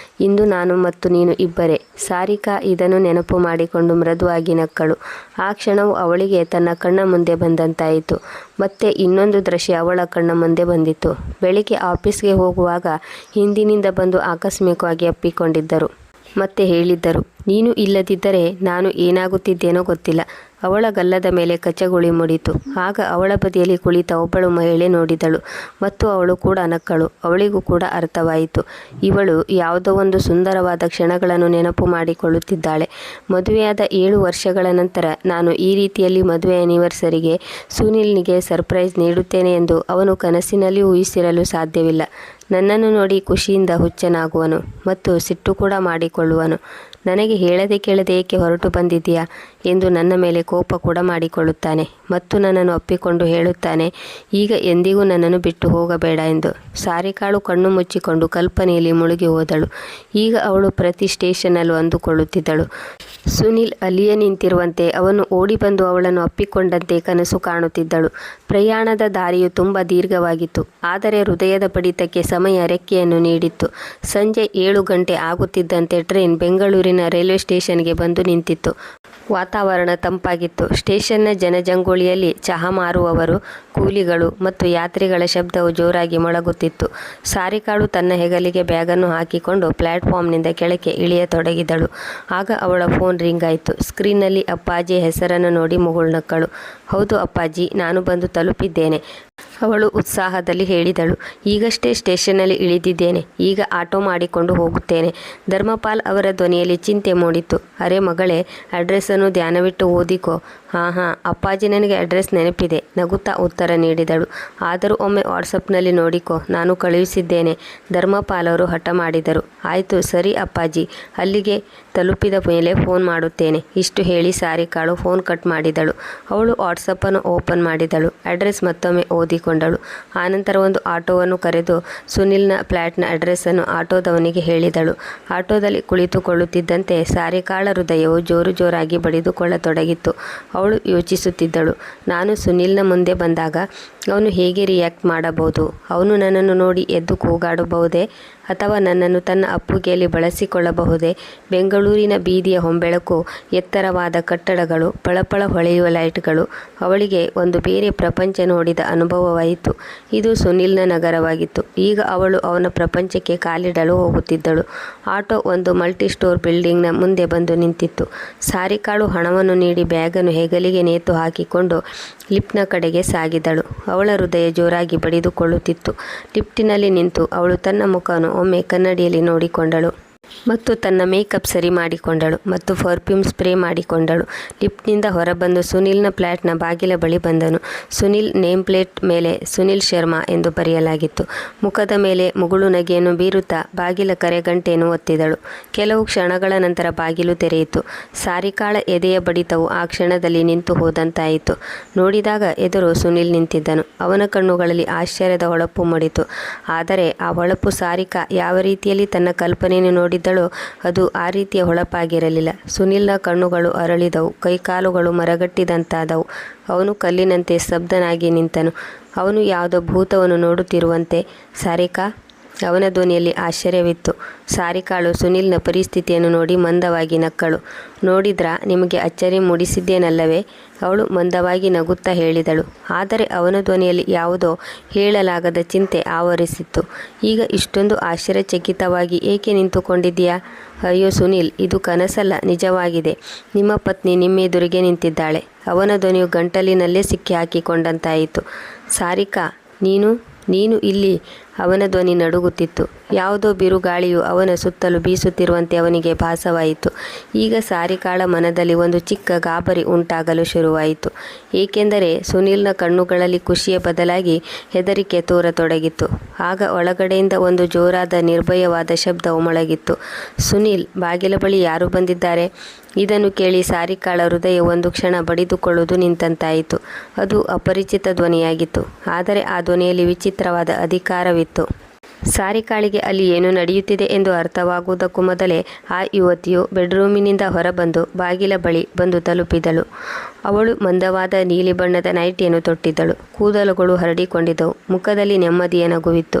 ಇಂದು ನಾನು ಮತ್ತು ನೀನು ಇಬ್ಬರೇ. ಸಾರಿಕಾ ಇದನ್ನು ನೆನಪು ಮಾಡಿಕೊಂಡು ಮೃದುವಾಗಿ ನಕ್ಕಳು. ಆ ಕ್ಷಣವು ಅವಳಿಗೆ ತನ್ನ ಕಣ್ಣ ಮುಂದೆ ಬಂದಂತಾಯಿತು. ಮತ್ತೆ ಇನ್ನೊಂದು ದೃಶ್ಯ ಅವಳ ಕಣ್ಣ ಮುಂದೆ ಬಂದಿತ್ತು. ಬೆಳಿಗ್ಗೆ ಆಫೀಸ್ಗೆ ಹೋಗುವಾಗ ಹಿಂದಿನಿಂದ ಬಂದು ಆಕಸ್ಮಿಕವಾಗಿ ಅಪ್ಪಿಕೊಂಡಿದ್ದರು. ಮತ್ತೆ ಹೇಳಿದ್ದರು, ನೀನು ಇಲ್ಲದಿದ್ದರೆ ನಾನು ಏನಾಗುತ್ತಿದ್ದೇನೋ ಗೊತ್ತಿಲ್ಲ. ಅವಳ ಗಲ್ಲದ ಮೇಲೆ ಕಚಗುಳಿ ಮೂಡಿತು. ಆಗ ಅವಳ ಬದಿಯಲ್ಲಿ ಕುಳಿತ ಒಬ್ಬಳು ಮಹಿಳೆ ನೋಡಿದಳು ಮತ್ತು ಅವಳು ಕೂಡ ನಕ್ಕಳು. ಅವಳಿಗೂ ಕೂಡ ಅರ್ಥವಾಯಿತು, ಇವಳು ಯಾವುದೋ ಒಂದು ಸುಂದರವಾದ ಕ್ಷಣಗಳನ್ನು ನೆನಪು ಮಾಡಿಕೊಳ್ಳುತ್ತಿದ್ದಾಳೆ. ಮದುವೆಯಾದ 7 ವರ್ಷಗಳ ನಂತರ ನಾನು ಈ ರೀತಿಯಲ್ಲಿ ಮದುವೆ ಆ್ಯನಿವರ್ಸರಿಗೆ ಸುನಿಲ್ನಿಗೆ ಸರ್ಪ್ರೈಸ್ ನೀಡುತ್ತೇನೆ ಎಂದು ಅವನು ಕನಸಿನಲ್ಲಿ ಊಹಿಸಿರಲು ಸಾಧ್ಯವಿಲ್ಲ. ನನ್ನನ್ನು ನೋಡಿ ಖುಷಿಯಿಂದ ಹುಚ್ಚನಾಗುವನು ಮತ್ತು ಸಿಟ್ಟು ಕೂಡ ಮಾಡಿಕೊಳ್ಳುವನು. ನನಗೆ ಹೇಳದೆ ಕೇಳದೆ ಏಕೆ ಹೊರಟು ಬಂದಿದ್ದೀಯಾ? ಎಂದು ನನ್ನ ಮೇಲೆ ಕೋಪ ಕೂಡ ಮಾಡಿಕೊಳ್ಳುತ್ತಾನೆ ಮತ್ತು ನನ್ನನ್ನು ಅಪ್ಪಿಕೊಂಡು ಹೇಳುತ್ತಾನೆ, ಈಗ ಎಂದಿಗೂ ನನ್ನನ್ನು ಬಿಟ್ಟು ಹೋಗಬೇಡ ಎಂದು. ಸಾರಿಕಾಳು ಕಣ್ಣು ಮುಚ್ಚಿಕೊಂಡು ಕಲ್ಪನೆಯಲ್ಲಿ ಮುಳುಗಿ ಹೋದಳು. ಈಗ ಅವಳು ಪ್ರತಿ ಸ್ಟೇಷನ್ನಲ್ಲೂ ಅಂದುಕೊಳ್ಳುತ್ತಿದ್ದಳು, ಸುನಿಲ್ ಅಲ್ಲಿಯೇ ನಿಂತಿರುವಂತೆ, ಅವನು ಓಡಿ ಬಂದು ಅವಳನ್ನು ಅಪ್ಪಿಕೊಂಡಂತೆ ಕನಸು ಕಾಣುತ್ತಿದ್ದಳು. ಪ್ರಯಾಣದ ದಾರಿಯು ತುಂಬ ದೀರ್ಘವಾಗಿತ್ತು, ಆದರೆ ಹೃದಯದ ಬಡಿತಕ್ಕೆ ಸಮಯ ರೆಕ್ಕೆಯನ್ನು ನೀಡಿತ್ತು. ಸಂಜೆ 7 ಗಂಟೆ ಆಗುತ್ತಿದ್ದಂತೆ ಟ್ರೈನ್ ಬೆಂಗಳೂರಿನ ರೈಲ್ವೆ ಸ್ಟೇಷನ್ಗೆ ಬಂದು ನಿಂತಿತ್ತು. ವಾತಾವರಣ ತಂಪಾಗಿತ್ತು. ಸ್ಟೇಷನ್ನ ಜನಜಂಗುಳಿಯಲ್ಲಿ ಚಹಾ ಮಾರುವವರು, ಕೂಲಿಗಳು ಮತ್ತು ಯಾತ್ರಿಗಳ ಶಬ್ದವು ಜೋರಾಗಿ ಮೊಳಗುತ್ತಿತ್ತು. ಸಾರಿಕಾಳು ತನ್ನ ಹೆಗಲಿಗೆ ಬ್ಯಾಗನ್ನು ಹಾಕಿಕೊಂಡು ಪ್ಲ್ಯಾಟ್ಫಾರ್ಮ್ನಿಂದ ಕೆಳಕ್ಕೆ ಇಳಿಯತೊಡಗಿದಳು. ಆಗ ಅವಳ ಫೋನ್ ರಿಂಗ್ ಆಯಿತು. ಸ್ಕ್ರೀನ್ನಲ್ಲಿ ಅಪ್ಪಾಜಿಯ ಹೆಸರನ್ನು ನೋಡಿ ಮುಗುಳ್ನಕ್ಕಳು. ಹೌದು ಅಪ್ಪಾಜಿ, ನಾನು ಬಂದು ತಲುಪಿದ್ದೇನೆ, ಅವಳು ಉತ್ಸಾಹದಲ್ಲಿ ಹೇಳಿದಳು. ಈಗಷ್ಟೇ ಸ್ಟೇಷನ್ನಲ್ಲಿ ಇಳಿದಿದ್ದೇನೆ, ಈಗ ಆಟೋ ಮಾಡಿಕೊಂಡು ಹೋಗುತ್ತೇನೆ. ಧರ್ಮಪಾಲ್ ಅವರ ಧ್ವನಿಯಲ್ಲಿ ಚಿಂತೆ ಮೂಡಿತು. ಅರೆ ಮಗಳೇ, ಅಡ್ರೆಸ್ಸನ್ನು ಧ್ಯಾನವಿಟ್ಟು ಓದಿಕೋ. ಹಾಂ ಅಪ್ಪಾಜಿ, ನನಗೆ ಅಡ್ರೆಸ್ ನೆನಪಿದೆ, ನಗುತ್ತಾ ಉತ್ತರ ನೀಡಿದಳು. ಆದರೂ ಒಮ್ಮೆ ವಾಟ್ಸಪ್ನಲ್ಲಿ ನೋಡಿಕೋ, ನಾನು ಕಳುಹಿಸಿದ್ದೇನೆ. ಧರ್ಮಪಾಲ್ ಅವರು ಹಠ ಮಾಡಿದರು. ಆಯಿತು ಸರಿ ಅಪ್ಪಾಜಿ, ಅಲ್ಲಿಗೆ ತಲುಪಿದ ಮೇಲೆ ಫೋನ್ ಮಾಡುತ್ತೇನೆ. ಇಷ್ಟು ಹೇಳಿ ಸಾರಿಕಾಳು ಫೋನ್ ಕಟ್ ಮಾಡಿದಳು. ಅವಳು ವಾಟ್ಸಪ್ಪನ್ನು ಓಪನ್ ಮಾಡಿದಳು. ಅಡ್ರೆಸ್ ಮತ್ತೊಮ್ಮೆ ಓದಿಕೊಂಡಳು. ಆನಂತರ ಒಂದು ಆಟೋವನ್ನು ಕರೆದು ಸುನಿಲ್ನ ಫ್ಲ್ಯಾಟ್ನ ಅಡ್ರೆಸ್ಸನ್ನು ಆಟೋದವನಿಗೆ ಹೇಳಿದಳು. ಆಟೋದಲ್ಲಿ ಕುಳಿತುಕೊಳ್ಳುತ್ತಿದ್ದಂತೆ ಸಾರಿಕಾಳ ಹೃದಯವು ಜೋರು ಜೋರಾಗಿ ಬಡಿದುಕೊಳ್ಳತೊಡಗಿತ್ತು. ಅವಳು ಯೋಚಿಸುತ್ತಿದ್ದಳು, ನಾನು ಸುನಿಲ್ನ ಮುಂದೆ ಬಂದಾಗ ಅವನು ಹೇಗೆ ರಿಯಾಕ್ಟ್ ಮಾಡಬಹುದು? ಅವನು ನನ್ನನ್ನು ನೋಡಿ ಎದ್ದು ಕೂಗಾಡಬಹುದೇ? ಅಥವಾ ನನ್ನನ್ನು ತನ್ನ ಅಪ್ಪುಗೆಯಲ್ಲಿ ಬಳಸಿಕೊಳ್ಳಬಹುದೇ? ಬೆಂಗಳೂರಿನ ಬೀದಿಯ ಹೊಂಬೆಳಕು, ಎತ್ತರವಾದ ಕಟ್ಟಡಗಳು, ಪಳಪಳ ಹೊಳೆಯುವ ಲೈಟ್ಗಳು, ಅವಳಿಗೆ ಒಂದು ಬೇರೆ ಪ್ರಪಂಚ ನೋಡಿದ ಅನುಭವವಾಯಿತು. ಇದು ಸುನಿಲ್ನ ನಗರವಾಗಿತ್ತು. ಈಗ ಅವಳು ಅವನ ಪ್ರಪಂಚಕ್ಕೆ ಕಾಲಿಡಲು ಹೋಗುತ್ತಿದ್ದಳು. ಆಟೋ ಒಂದು ಮಲ್ಟಿ ಸ್ಟೋರ್ ಬಿಲ್ಡಿಂಗ್ನ ಮುಂದೆ ಬಂದು ನಿಂತಿತ್ತು. ಸಾರಿಕಾಳು ಹಣವನ್ನು ನೀಡಿ ಬ್ಯಾಗನ್ನು ಹೆಗಲಿಗೆ ನೇತು ಹಾಕಿಕೊಂಡು ಲಿಫ್ಟ್ನ ಕಡೆಗೆ ಸಾಗಿದಳು. ಅವಳ ಹೃದಯ ಜೋರಾಗಿ ಬಡಿದುಕೊಳ್ಳುತ್ತಿತ್ತು. ಲಿಫ್ಟಿನಲ್ಲಿ ನಿಂತು ಅವಳು ತನ್ನ ಮುಖವನ್ನು ಒಮ್ಮೆ ಕನ್ನಡಿಯಲ್ಲಿ ನೋಡಿಕೊಂಡಳು ಮತ್ತು ತನ್ನ ಮೇಕಪ್ ಸರಿ ಮಾಡಿಕೊಂಡಳು ಮತ್ತು ಪರ್ಫ್ಯೂಮ್ ಸ್ಪ್ರೇ ಮಾಡಿಕೊಂಡಳು. ಲಿಫ್ಟ್ನಿಂದ ಹೊರಬಂದು ಸುನಿಲ್ನ ಫ್ಲ್ಯಾಟ್ನ ಬಾಗಿಲ ಬಳಿ ಬಂದನು. ಸುನಿಲ್ ನೇಮ್ ಪ್ಲೇಟ್ ಮೇಲೆ ಸುನಿಲ್ ಶರ್ಮಾ ಎಂದು ಬರೆಯಲಾಗಿತ್ತು. ಮುಖದ ಮೇಲೆ ಮುಗುಳು ನಗೆಯನ್ನು ಬೀರುತ್ತಾ ಬಾಗಿಲ ಕರೆಗಂಟೆಯನ್ನು ಒತ್ತಿದಳು. ಕೆಲವು ಕ್ಷಣಗಳ ನಂತರ ಬಾಗಿಲು ತೆರೆಯಿತು. ಸಾರಿಕಾಳ ಎದೆಯ ಬಡಿತವು ಆ ಕ್ಷಣದಲ್ಲಿ ನಿಂತು ಹೋದಂತಾಯಿತು. ನೋಡಿದಾಗ ಎದುರು ಸುನಿಲ್ ನಿಂತಿದ್ದನು. ಅವನ ಕಣ್ಣುಗಳಲ್ಲಿ ಆಶ್ಚರ್ಯದ ಹೊಳಪು ಮೂಡಿತು. ಆದರೆ ಆ ಹೊಳಪು ಸಾರಿಕಾ ಯಾವ ರೀತಿಯಲ್ಲಿ ತನ್ನ ಕಲ್ಪನೆಯನ್ನು ನೋಡಿದ್ದಳೋ ಅದು ಆ ರೀತಿಯ ಹೊಳಪಾಗಿರಲಿಲ್ಲ. ಸುನಿಲ್ನ ಕಣ್ಣುಗಳು ಅರಳಿದವು, ಕೈಕಾಲುಗಳು ಮರಗಟ್ಟಿದಂತಾದವು. ಅವನು ಕಲ್ಲಿನಂತೆ ಸ್ತಬ್ಧನಾಗಿ ನಿಂತನು. ಅವನು ಯಾವುದೋ ಭೂತವನ್ನು ನೋಡುತ್ತಿರುವಂತೆ. ಸಾರಿಕಾ, ಅವನ ಧ್ವನಿಯಲ್ಲಿ ಆಶ್ಚರ್ಯವಿತ್ತು. ಸಾರಿಕಾಳು ಸುನಿಲ್ನ ಪರಿಸ್ಥಿತಿಯನ್ನು ನೋಡಿ ಮಂದವಾಗಿ ನಕ್ಕಳು. ನೋಡಿದ್ರಾ, ನಿಮಗೆ ಅಚ್ಚರಿ ಮೂಡಿಸಿದ್ದೇನಲ್ಲವೇ? ಅವಳು ಮಂದವಾಗಿ ನಗುತ್ತಾ ಹೇಳಿದಳು. ಆದರೆ ಅವನ ಧ್ವನಿಯಲ್ಲಿ ಯಾವುದೋ ಹೇಳಲಾಗದ ಚಿಂತೆ ಆವರಿಸಿತ್ತು. ಈಗ ಇಷ್ಟೊಂದು ಆಶ್ಚರ್ಯಚಕಿತವಾಗಿ ಏಕೆ ನಿಂತುಕೊಂಡಿದ್ದೀಯಾ? ಅಯ್ಯೋ ಸುನಿಲ್, ಇದು ಕನಸಲ್ಲ, ನಿಜವಾಗಿದೆ. ನಿಮ್ಮ ಪತ್ನಿ ನಿಮ್ಮೆದುರಿಗೆ ನಿಂತಿದ್ದಾಳೆ. ಅವನ ಧ್ವನಿಯು ಗಂಟಲಿನಲ್ಲೇ ಸಿಕ್ಕಿ ಹಾಕಿಕೊಂಡಂತಾಯಿತು. ಸಾರಿಕಾ, ನೀನು ಇಲ್ಲಿ? ಅವನ ಧ್ವನಿ ನಡುಗುತ್ತಿತ್ತು. ಯಾವುದೋ ಬಿರುಗಾಳಿಯು ಅವನ ಸುತ್ತಲೂ ಬೀಸುತ್ತಿರುವಂತೆ ಅವನಿಗೆ ಭಾಸವಾಯಿತು. ಈಗ ಸಾರಿಕಾಳ ಮನದಲ್ಲಿ ಒಂದು ಚಿಕ್ಕ ಗಾಬರಿ ಉಂಟಾಗಲು ಶುರುವಾಯಿತು. ಏಕೆಂದರೆ ಸುನಿಲ್ನ ಕಣ್ಣುಗಳಲ್ಲಿ ಖುಷಿಯ ಬದಲಾಗಿ ಹೆದರಿಕೆ ತೋರತೊಡಗಿತ್ತು. ಆಗ ಒಳಗಡೆಯಿಂದ ಒಂದು ಜೋರಾದ ನಿರ್ಭಯವಾದ ಶಬ್ದವು ಮೊಳಗಿತ್ತು. ಸುನಿಲ್, ಬಾಗಿಲ ಬಳಿ ಯಾರು ಬಂದಿದ್ದಾರೆ? ಇದನ್ನು ಕೇಳಿ ಸಾರಿಕಾಳ ಹೃದಯ ಒಂದು ಕ್ಷಣ ಬಡಿದುಕೊಳ್ಳುವುದು ನಿಂತಂತಾಯಿತು. ಅದು ಅಪರಿಚಿತ ಧ್ವನಿಯಾಗಿತ್ತು, ಆದರೆ ಆ ಧ್ವನಿಯಲ್ಲಿ ವಿಚಿತ್ರವಾದ ಅಧಿಕಾರವಿತ್ತು. ಸಾರಿಕಾಳಿಗೆ ಅಲ್ಲಿ ಏನು ನಡೆಯುತ್ತಿದೆ ಎಂದು ಅರ್ಥವಾಗುವುದಕ್ಕೂ ಮೊದಲೇ ಆ ಯುವತಿಯು ಬೆಡ್ರೂಮಿನಿಂದ ಹೊರಬಂದು ಬಾಗಿಲ ಬಳಿ ಬಂದು ತಲುಪಿದಳು. ಅವಳು ಮಂದವಾದ ನೀಲಿ ಬಣ್ಣದ ನೈಟಿಯನ್ನು ತೊಟ್ಟಿದ್ದಳು. ಕೂದಲುಗಳು ಹರಡಿಕೊಂಡಿದ್ದವು. ಮುಖದಲ್ಲಿ ನೆಮ್ಮದಿಯ ನಗುವಿತ್ತು.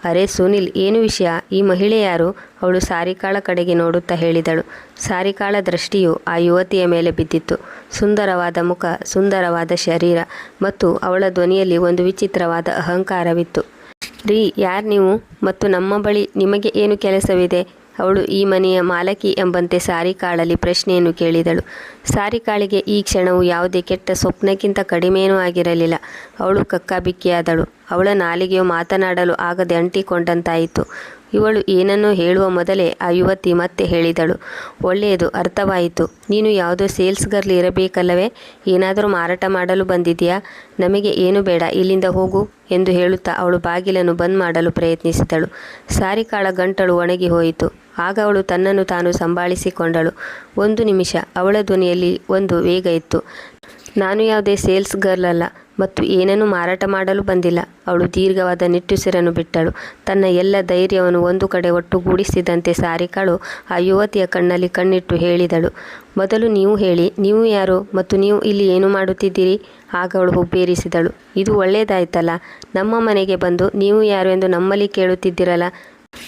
ಅರೆ ಸುನಿಲ್, ಏನು ವಿಷಯ? ಈ ಮಹಿಳೆ ಯಾರು? ಅವಳು ಸಾರಿಕಾಳ ಕಡೆಗೆ ನೋಡುತ್ತಾ ಹೇಳಿದಳು. ಸಾರಿಕಾಳ ದೃಷ್ಟಿಯು ಆ ಯುವತಿಯ ಮೇಲೆ ಬಿದ್ದಿತ್ತು. ಸುಂದರವಾದ ಮುಖ, ಸುಂದರವಾದ ಶರೀರ ಮತ್ತು ಅವಳ ಧ್ವನಿಯಲ್ಲಿ ಒಂದು ವಿಚಿತ್ರವಾದ ಅಹಂಕಾರವಿತ್ತು. ರೀ, ಯಾರು ನೀವು? ಮತ್ತು ನಮ್ಮ ಬಳಿ ನಿಮಗೆ ಏನು ಕೆಲಸವಿದೆ? ಅವಳು ಈ ಮನೆಯ ಮಾಲಕಿ ಎಂಬಂತೆ ಸಾರಿಕಾಳಲ್ಲಿ ಪ್ರಶ್ನೆಯನ್ನು ಕೇಳಿದಳು. ಸಾರಿಕಾಳಿಗೆ ಈ ಕ್ಷಣವು ಯಾವುದೇ ಕೆಟ್ಟ ಸ್ವಪ್ನಕ್ಕಿಂತ ಕಡಿಮೆಯೂ ಆಗಿರಲಿಲ್ಲ. ಅವಳು ಕಕ್ಕಾಬಿಕ್ಕಿಯಾದಳು. ಅವಳ ನಾಲಿಗೆಯು ಮಾತನಾಡಲು ಆಗದೆ ಅಂಟಿಕೊಂಡಂತಾಯಿತು. ಇವಳು ಏನನ್ನೋ ಹೇಳುವ ಮೊದಲೇ ಆ ಯುವತಿ ಮತ್ತೆ ಹೇಳಿದಳು. ಒಳ್ಳೆಯದು, ಅರ್ಥವಾಯಿತು. ನೀನು ಯಾವುದೋ ಸೇಲ್ಸ್ ಗರ್ಲ್ ಇರಬೇಕಲ್ಲವೇ? ಏನಾದರೂ ಮಾರಾಟ ಮಾಡಲು ಬಂದಿದೆಯಾ? ನಮಗೆ ಏನು ಬೇಡ, ಇಲ್ಲಿಂದ ಹೋಗು ಎಂದು ಹೇಳುತ್ತಾ ಅವಳು ಬಾಗಿಲನ್ನು ಬಂದ್ ಮಾಡಲು ಪ್ರಯತ್ನಿಸಿದಳು. ಸಾರಿಕಾಳ ಗಂಟಲು ಒಣಗಿ ಹೋಯಿತು. ಆಗ ಅವಳು ತನ್ನನ್ನು ತಾನು ಸಂಭಾಳಿಸಿಕೊಂಡಳು. ಒಂದು ನಿಮಿಷ. ಅವಳ ಧ್ವನಿಯಲ್ಲಿ ಒಂದು ವೇಗ ಇತ್ತು. ನಾನು ಯಾವುದೇ ಸೇಲ್ಸ್ ಗರ್ಲ್ ಅಲ್ಲ ಮತ್ತು ಏನನ್ನೂ ಮಾರಾಟ ಮಾಡಲು ಬಂದಿಲ್ಲ. ಅವಳು ದೀರ್ಘವಾದ ನಿಟ್ಟುಸಿರನ್ನು ಬಿಟ್ಟಳು. ತನ್ನ ಎಲ್ಲ ಧೈರ್ಯವನ್ನು ಒಂದು ಕಡೆ ಒಟ್ಟುಗೂಡಿಸಿದಂತೆ ಸಾರಿಕಾಳು ಆ ಯುವತಿಯ ಕಣ್ಣಲ್ಲಿ ಕಣ್ಣಿಟ್ಟು ಹೇಳಿದಳು, ಮೊದಲು ನೀವು ಹೇಳಿ, ನೀವು ಯಾರು ಮತ್ತು ನೀವು ಇಲ್ಲಿ ಏನು ಮಾಡುತ್ತಿದ್ದೀರಿ? ಆಗ ಅವಳು ಹುಬ್ಬೇರಿಸಿದಳು. ಇದು ಒಳ್ಳೆಯದಾಯ್ತಲ್ಲ, ನಮ್ಮ ಮನೆಗೆ ಬಂದು ನೀವು ಯಾರು ಎಂದು ನಮ್ಮಲ್ಲಿ ಕೇಳುತ್ತಿದ್ದಿರಲ್ಲ.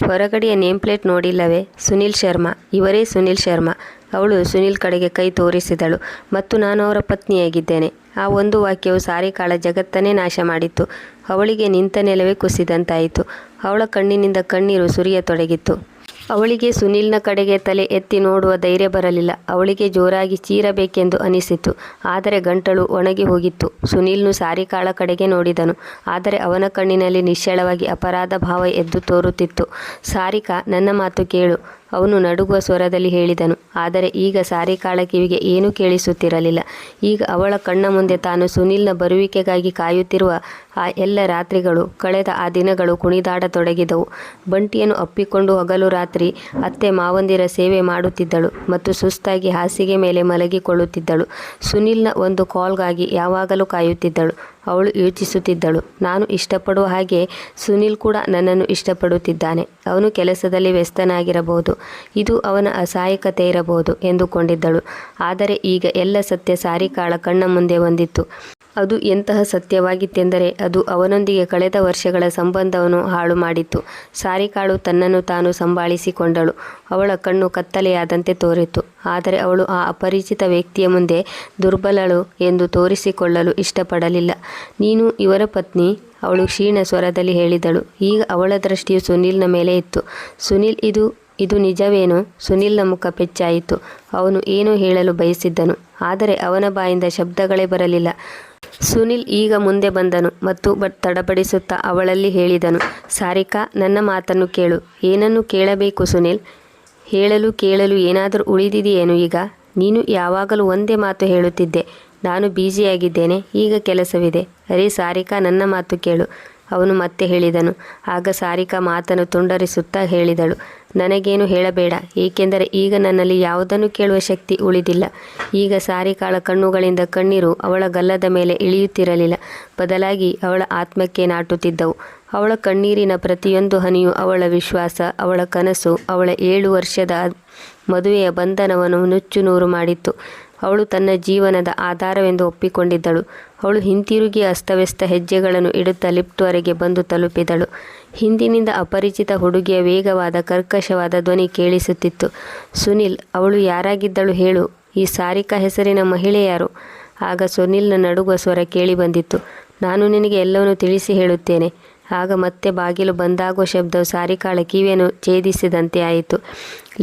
ಹೊರಗಡೆಯ ನೇಮ್ ಪ್ಲೇಟ್ ನೋಡಿಲ್ಲವೇ? ಸುನಿಲ್ ಶರ್ಮಾ. ಇವರೇ ಸುನಿಲ್ ಶರ್ಮಾ. ಅವಳು ಸುನಿಲ್ ಕಡೆಗೆ ಕೈ ತೋರಿಸಿದಳು. ಮತ್ತು ನಾನು ಅವರ ಪತ್ನಿಯಾಗಿದ್ದೇನೆ. ಆ ಒಂದು ವಾಕ್ಯವು ಸಾರಿಕಾಳ ಜಗತ್ತನ್ನೇ ನಾಶ ಮಾಡಿತ್ತು. ಅವಳಿಗೆ ನಿಂತ ನೆಲವೇ ಕುಸಿದಂತಾಯಿತು. ಅವಳ ಕಣ್ಣಿನಿಂದ ಕಣ್ಣೀರು ಸುರಿಯತೊಡಗಿತ್ತು. ಅವಳಿಗೆ ಸುನಿಲ್ನ ಕಡೆಗೆ ತಲೆ ಎತ್ತಿ ನೋಡುವ ಧೈರ್ಯ ಬರಲಿಲ್ಲ. ಅವಳಿಗೆ ಜೋರಾಗಿ ಚೀರಬೇಕೆಂದು ಅನಿಸಿತು. ಆದರೆ ಗಂಟಲು ಒಣಗಿ ಹೋಗಿತ್ತು. ಸುನಿಲ್ನು ಸಾರಿಕಾಳ ಕಡೆಗೆ ನೋಡಿದನು. ಆದರೆ ಅವನ ಕಣ್ಣಿನಲ್ಲಿ ನಿಶ್ಚಳವಾಗಿ ಅಪರಾಧ ಭಾವ ಎದ್ದು ತೋರುತ್ತಿತ್ತು. ಸಾರಿಕಾ, ನನ್ನ ಮಾತು ಕೇಳು, ಅವನು ನಡುಗುವ ಸ್ವರದಲ್ಲಿ ಹೇಳಿದನು. ಆದರೆ ಈಗ ಸಾರಿಕಾಳ ಕಿವಿಗೆ ಏನೂ ಕೇಳಿಸುತ್ತಿರಲಿಲ್ಲ. ಈಗ ಅವಳ ಕಣ್ಣ ಮುಂದೆ ತಾನು ಸುನಿಲ್ನ ಬರುವಿಕೆಗಾಗಿ ಕಾಯುತ್ತಿರುವ ಆ ಎಲ್ಲ ರಾತ್ರಿಗಳು, ಕಳೆದ ಆ ದಿನಗಳು ಕುಣಿದಾಡತೊಡಗಿದವು. ಬಂಟಿಯನ್ನು ಅಪ್ಪಿಕೊಂಡು ಹಗಲು ರಾತ್ರಿ ಅತ್ತೆ ಮಾವಂದಿರ ಸೇವೆ ಮಾಡುತ್ತಿದ್ದಳು ಮತ್ತು ಸುಸ್ತಾಗಿ ಹಾಸಿಗೆ ಮೇಲೆ ಮಲಗಿಕೊಳ್ಳುತ್ತಿದ್ದಳು. ಸುನಿಲ್ನ ಒಂದು ಕಾಲ್ಗಾಗಿ ಯಾವಾಗಲೂ ಕಾಯುತ್ತಿದ್ದಳು. ಅವಳು ಯೋಚಿಸುತ್ತಿದ್ದಳು, ನಾನು ಇಷ್ಟಪಡುವ ಹಾಗೆ ಸುನಿಲ್ ಕೂಡ ನನ್ನನ್ನು ಇಷ್ಟಪಡುತ್ತಿದ್ದಾನೆ. ಅವನು ಕೆಲಸದಲ್ಲಿ ವ್ಯಸ್ತನಾಗಿರಬಹುದು, ಇದು ಅವನ ಅಸಹಾಯಕತೆ ಇರಬಹುದು ಎಂದುಕೊಂಡಿದ್ದಳು. ಆದರೆ ಈಗ ಎಲ್ಲ ಸತ್ಯ ಸಾರಿಕಾಳ ಕಣ್ಣ ಮುಂದೆ ಬಂದಿತ್ತು. ಅದು ಎಂತಹ ಸತ್ಯವಾಗಿತ್ತೆಂದರೆ ಅದು ಅವನೊಂದಿಗೆ ಕಳೆದ ವರ್ಷಗಳ ಸಂಬಂಧವನ್ನು ಹಾಳು ಮಾಡಿತ್ತು. ಸಾರಿಕಾಳು ತನ್ನನ್ನು ತಾನು ಸಂಭಾಳಿಸಿಕೊಂಡಳು. ಅವಳ ಕಣ್ಣು ಕತ್ತಲೆಯಾದಂತೆ ತೋರಿತು. ಆದರೆ ಅವಳು ಆ ಅಪರಿಚಿತ ವ್ಯಕ್ತಿಯ ಮುಂದೆ ದುರ್ಬಲಳು ಎಂದು ತೋರಿಸಿಕೊಳ್ಳಲು ಇಷ್ಟಪಡಲಿಲ್ಲ. ನೀನು ಇವರ ಪತ್ನಿ? ಅವಳು ಕ್ಷೀಣ ಸ್ವರದಲ್ಲಿ ಹೇಳಿದಳು. ಈಗ ಅವಳ ದೃಷ್ಟಿಯು ಸುನಿಲ್ನ ಮೇಲೆ ಇತ್ತು. ಸುನಿಲ್, ಇದು ನಿಜವೇನು? ಸುನಿಲ್ನ ಮುಖ ಪೆಚ್ಚಾಯಿತು. ಅವನು ಏನೋ ಹೇಳಲು ಬಯಸಿದ್ದನು, ಆದರೆ ಅವನ ಬಾಯಿಂದ ಶಬ್ದಗಳೇ ಬರಲಿಲ್ಲ. ಸುನಿಲ್ ಈಗ ಮುಂದೆ ಬಂದನು ಮತ್ತು ತಡಬಡಿಸುತ್ತಾ ಅವಳಲ್ಲಿ ಹೇಳಿದನು, ಸಾರಿಕಾ, ನನ್ನ ಮಾತನ್ನು ಕೇಳು. ಏನನ್ನು ಕೇಳಬೇಕು ಸುನಿಲ್? ಹೇಳಲು ಕೇಳಲು ಏನಾದರೂ ಉಳಿದಿದೆಯೇನು ಈಗ? ನೀನು ಯಾವಾಗಲೂ ಒಂದೇ ಮಾತು ಹೇಳುತ್ತಿದ್ದೆ, ನಾನು ಬ್ಯುಸಿಯಾಗಿದ್ದೇನೆ, ಈಗ ಕೆಲಸವಿದೆ. ಅರೇ ಸಾರಿಕಾ, ನನ್ನ ಮಾತು ಕೇಳು, ಅವನು ಮತ್ತೆ ಹೇಳಿದನು. ಆಗ ಸಾರಿಕಾ ಮಾತನ್ನು ತುಂಡರಿಸುತ್ತಾ ಹೇಳಿದಳು, ನನಗೇನು ಹೇಳಬೇಡ, ಏಕೆಂದರೆ ಈಗ ನನ್ನಲ್ಲಿ ಯಾವುದನ್ನು ಕೇಳುವ ಶಕ್ತಿ ಉಳಿದಿಲ್ಲ. ಈಗ ಸಾರಿಕಾಳ ಕಣ್ಣುಗಳಿಂದ ಕಣ್ಣೀರು ಅವಳ ಗಲ್ಲದ ಮೇಲೆ ಇಳಿಯುತ್ತಿರಲಿಲ್ಲ, ಬದಲಾಗಿ ಅವಳ ಆತ್ಮಕ್ಕೆ ನಾಟುತ್ತಿದ್ದವು. ಅವಳ ಕಣ್ಣೀರಿನ ಪ್ರತಿಯೊಂದು ಹನಿಯು ಅವಳ ವಿಶ್ವಾಸ, ಅವಳ ಕನಸು, ಅವಳ 7 ವರ್ಷದ ಮದುವೆಯ ಬಂಧನವನ್ನು ನುಚ್ಚು ನೂರು ಮಾಡಿತ್ತು. ಅವಳು ತನ್ನ ಜೀವನದ ಆಧಾರವೆಂದು ಒಪ್ಪಿಕೊಂಡಿದ್ದಳು. ಅವಳು ಹಿಂತಿರುಗಿ ಅಸ್ತವ್ಯಸ್ತ ಹೆಜ್ಜೆಗಳನ್ನು ಇಡುತ್ತಾ ಲಿಫ್ಟ್ವರೆಗೆ ಬಂದು ತಲುಪಿದಳು. ಹಿಂದಿನಿಂದ ಅಪರಿಚಿತ ಹುಡುಗಿಯ ವೇಗವಾದ ಕರ್ಕಶವಾದ ಧ್ವನಿ ಕೇಳಿಸುತ್ತಿತ್ತು. ಸುನಿಲ್, ಅವಳು ಯಾರಾಗಿದ್ದಳು ಹೇಳು? ಈ ಸಾರಿಕಾ ಹೆಸರಿನ ಮಹಿಳೆ ಯಾರು? ಆಗ ಸುನಿಲ್ನ ನಡುಗುವ ಸ್ವರ ಕೇಳಿಬಂದಿತ್ತು. ನಾನು ನಿನಗೆ ಎಲ್ಲವನ್ನೂ ತಿಳಿಸಿ ಹೇಳುತ್ತೇನೆ. ಆಗ ಮತ್ತೆ ಬಾಗಿಲು ಬಂದಾಗುವ ಶಬ್ದವು ಸಾರಿಕಾಳ ಕಿವಿಯನ್ನು ಛೇದಿಸಿದಂತೆ ಆಯಿತು.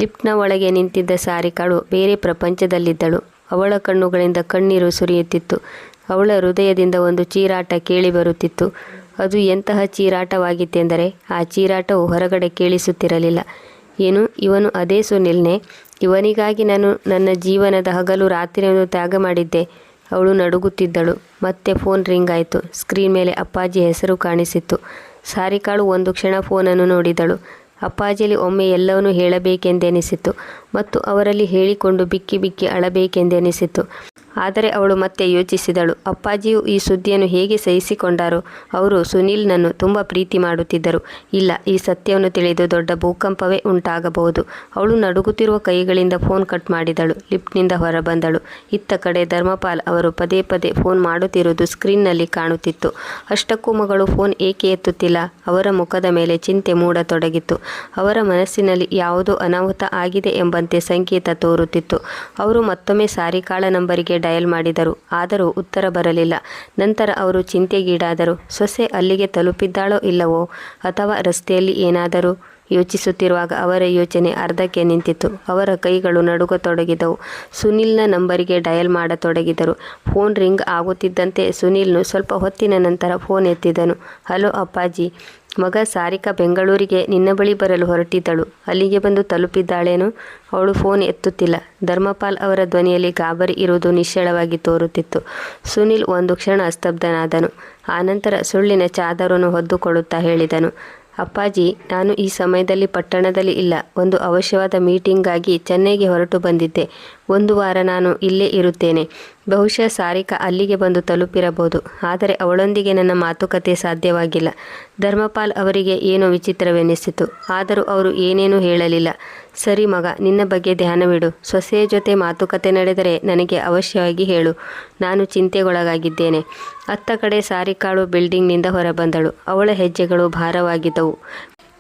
ಲಿಫ್ಟ್ನ ಒಳಗೆ ನಿಂತಿದ್ದ ಸಾರಿಕಾಳು ಬೇರೆ ಪ್ರಪಂಚದಲ್ಲಿದ್ದಳು. ಅವಳ ಕಣ್ಣುಗಳಿಂದ ಕಣ್ಣೀರು ಸುರಿಯುತ್ತಿತ್ತು. ಅವಳ ಹೃದಯದಿಂದ ಒಂದು ಚೀರಾಟ ಕೇಳಿಬರುತ್ತಿತ್ತು. ಅದು ಎಂತಹ ಚೀರಾಟವಾಗಿತ್ತೆಂದರೆ ಆ ಚೀರಾಟವು ಹೊರಗಡೆ ಕೇಳಿಸುತ್ತಿರಲಿಲ್ಲ. ಏನು, ಇವನು ಅದೇ ಸುನಿಲ್ನೇ? ಇವನಿಗಾಗಿ ನಾನು ನನ್ನ ಜೀವನದ ಹಗಲು ರಾತ್ರಿಯನ್ನು ತ್ಯಾಗ ಮಾಡಿದ್ದೆ. ಅವಳು ನಡುಗುತ್ತಿದ್ದಳು. ಮತ್ತೆ ಫೋನ್ ರಿಂಗ್ ಆಯಿತು. ಸ್ಕ್ರೀನ್ ಮೇಲೆ ಅಪ್ಪಾಜಿ ಹೆಸರು ಕಾಣಿಸಿತ್ತು. ಸಾರಿಕಾಳು ಒಂದು ಕ್ಷಣ ಫೋನನ್ನು ನೋಡಿದಳು. ಅಪ್ಪಾಜಿಯಲ್ಲಿ ಒಮ್ಮೆ ಎಲ್ಲವನ್ನೂ ಹೇಳಬೇಕೆಂದೆನಿಸಿತು ಮತ್ತು ಅವರಲ್ಲಿ ಹೇಳಿಕೊಂಡು ಬಿಕ್ಕಿ ಬಿಕ್ಕಿ ಅಳಬೇಕೆಂದೆನಿಸಿತು. ಆದರೆ ಅವಳು ಮತ್ತೆ ಯೋಚಿಸಿದಳು, ಅಪ್ಪಾಜಿಯು ಈ ಸುದ್ದಿಯನ್ನು ಹೇಗೆ ಸಹಿಸಿಕೊಂಡರು? ಅವರು ಸುನಿಲ್ನನ್ನು ತುಂಬ ಪ್ರೀತಿ ಮಾಡುತ್ತಿದ್ದರು. ಇಲ್ಲ, ಈ ಸತ್ಯವನ್ನು ತಿಳಿದು ದೊಡ್ಡ ಭೂಕಂಪವೇ ಉಂಟಾಗಬಹುದು. ಅವಳು ನಡುಗುತ್ತಿರುವ ಕೈಗಳಿಂದ ಫೋನ್ ಕಟ್ ಮಾಡಿದಳು. ಲಿಫ್ಟ್ನಿಂದ ಹೊರಬಂದಳು. ಇತ್ತ ಕಡೆ ಧರ್ಮಪಾಲ್ ಅವರು ಪದೇ ಪದೇ ಫೋನ್ ಮಾಡುತ್ತಿರುವುದು ಸ್ಕ್ರೀನ್ನಲ್ಲಿ ಕಾಣುತ್ತಿತ್ತು. ಅಷ್ಟಕ್ಕೂ ಮಗಳು ಫೋನ್ ಏಕೆ ಎತ್ತುತ್ತಿಲ್ಲ? ಅವರ ಮುಖದ ಮೇಲೆ ಚಿಂತೆ ಮೂಡತೊಡಗಿತ್ತು. ಅವರ ಮನಸ್ಸಿನಲ್ಲಿ ಯಾವುದೋ ಅನಾಹುತ ಆಗಿದೆ ಎಂಬಂತೆ ಸಂಕೇತ ತೋರುತ್ತಿತ್ತು. ಅವರು ಮತ್ತೊಮ್ಮೆ ಸಾರಿಕಾಳ ನಂಬರಿಗೆ ಡಯಲ್ ಮಾಡಿದರು. ಆದರೂ ಉತ್ತರ ಬರಲಿಲ್ಲ. ನಂತರ ಅವರು ಚಿಂತೆಗೀಡಾದರು. ಸೊಸೆ ಅಲ್ಲಿಗೆ ತಲುಪಿದ್ದಾಳೋ ಇಲ್ಲವೋ, ಅಥವಾ ರಸ್ತೆಯಲ್ಲಿ ಏನಾದರೂ? ಯೋಚಿಸುತ್ತಿರುವಾಗ ಅವರ ಯೋಚನೆ ಅರ್ಧಕ್ಕೆ ನಿಂತಿತು. ಅವರ ಕೈಗಳು ನಡುಗತೊಡಗಿದವು. ಸುನಿಲ್ನ ನಂಬರಿಗೆ ಡಯಲ್ ಮಾಡತೊಡಗಿದರು. ಫೋನ್ ರಿಂಗ್ ಆಗುತ್ತಿದ್ದಂತೆ ಸುನಿಲ್ನು ಸ್ವಲ್ಪ ಹೊತ್ತಿನ ನಂತರ ಫೋನ್ ಎತ್ತಿದನು. ಹಲೋ ಅಪ್ಪಾಜಿ. ಮಗ ಸಾರಿಕಾ ಬೆಂಗಳೂರಿಗೆ ನಿನ್ನ ಬಳಿ ಬರಲು ಹೊರಟಿದ್ದಳು. ಅಲ್ಲಿಗೆ ಬಂದು ತಲುಪಿದ್ದಾಳೇನು? ಅವಳು ಫೋನ್ ಎತ್ತುತ್ತಿಲ್ಲ. ಧರ್ಮಪಾಲ್ ಅವರ ಧ್ವನಿಯಲ್ಲಿ ಗಾಬರಿ ಇರುವುದು ನಿಶ್ಚಳವಾಗಿ ತೋರುತ್ತಿತ್ತು. ಸುನಿಲ್ ಒಂದು ಕ್ಷಣ ಸ್ತಬ್ಧನಾದನು. ಆನಂತರ ಸುಳ್ಳಿನ ಚಾದರನ್ನು ಹೊದ್ದುಕೊಳ್ಳುತ್ತಾ ಹೇಳಿದನು, ಅಪ್ಪಾಜಿ, ನಾನು ಈ ಸಮಯದಲ್ಲಿ ಪಟ್ಟಣದಲ್ಲಿ ಇಲ್ಲ. ಒಂದು ಅವಶ್ಯವಾದ ಮೀಟಿಂಗ್ಗಾಗಿ ಚೆನ್ನೈಗೆ ಹೊರಟು ಬಂದಿದ್ದೆ. 1 ವಾರ ನಾನು ಇಲ್ಲೇ ಇರುತ್ತೇನೆ. ಬಹುಶಃ ಸಾರಿಕಾ ಅಲ್ಲಿಗೆ ಬಂದು ತಲುಪಿರಬಹುದು. ಆದರೆ ಅವಳೊಂದಿಗೆ ನನ್ನ ಮಾತುಕತೆ ಸಾಧ್ಯವಾಗಿಲ್ಲ. ಧರ್ಮಪಾಲ್ ಅವರಿಗೆ ಏನೋ ವಿಚಿತ್ರವೆನಿಸಿತು. ಆದರೂ ಅವರು ಏನೇನೂ ಹೇಳಲಿಲ್ಲ. ಸರಿ ಮಗ, ನಿನ್ನ ಬಗ್ಗೆ ಧ್ಯಾನವಿಡು. ಸೊಸೆಯ ಜೊತೆ ಮಾತುಕತೆ ನಡೆದರೆ ನನಗೆ ಅವಶ್ಯವಾಗಿ ಹೇಳು. ನಾನು ಚಿಂತೆಗೊಳಗಾಗಿದ್ದೇನೆ. ಅತ್ತ ಕಡೆ ಸಾರಿಕಾಳು ಬಿಲ್ಡಿಂಗ್ನಿಂದ ಹೊರಬಂದಳು. ಅವಳ ಹೆಜ್ಜೆಗಳು ಭಾರವಾಗಿದ್ದವು.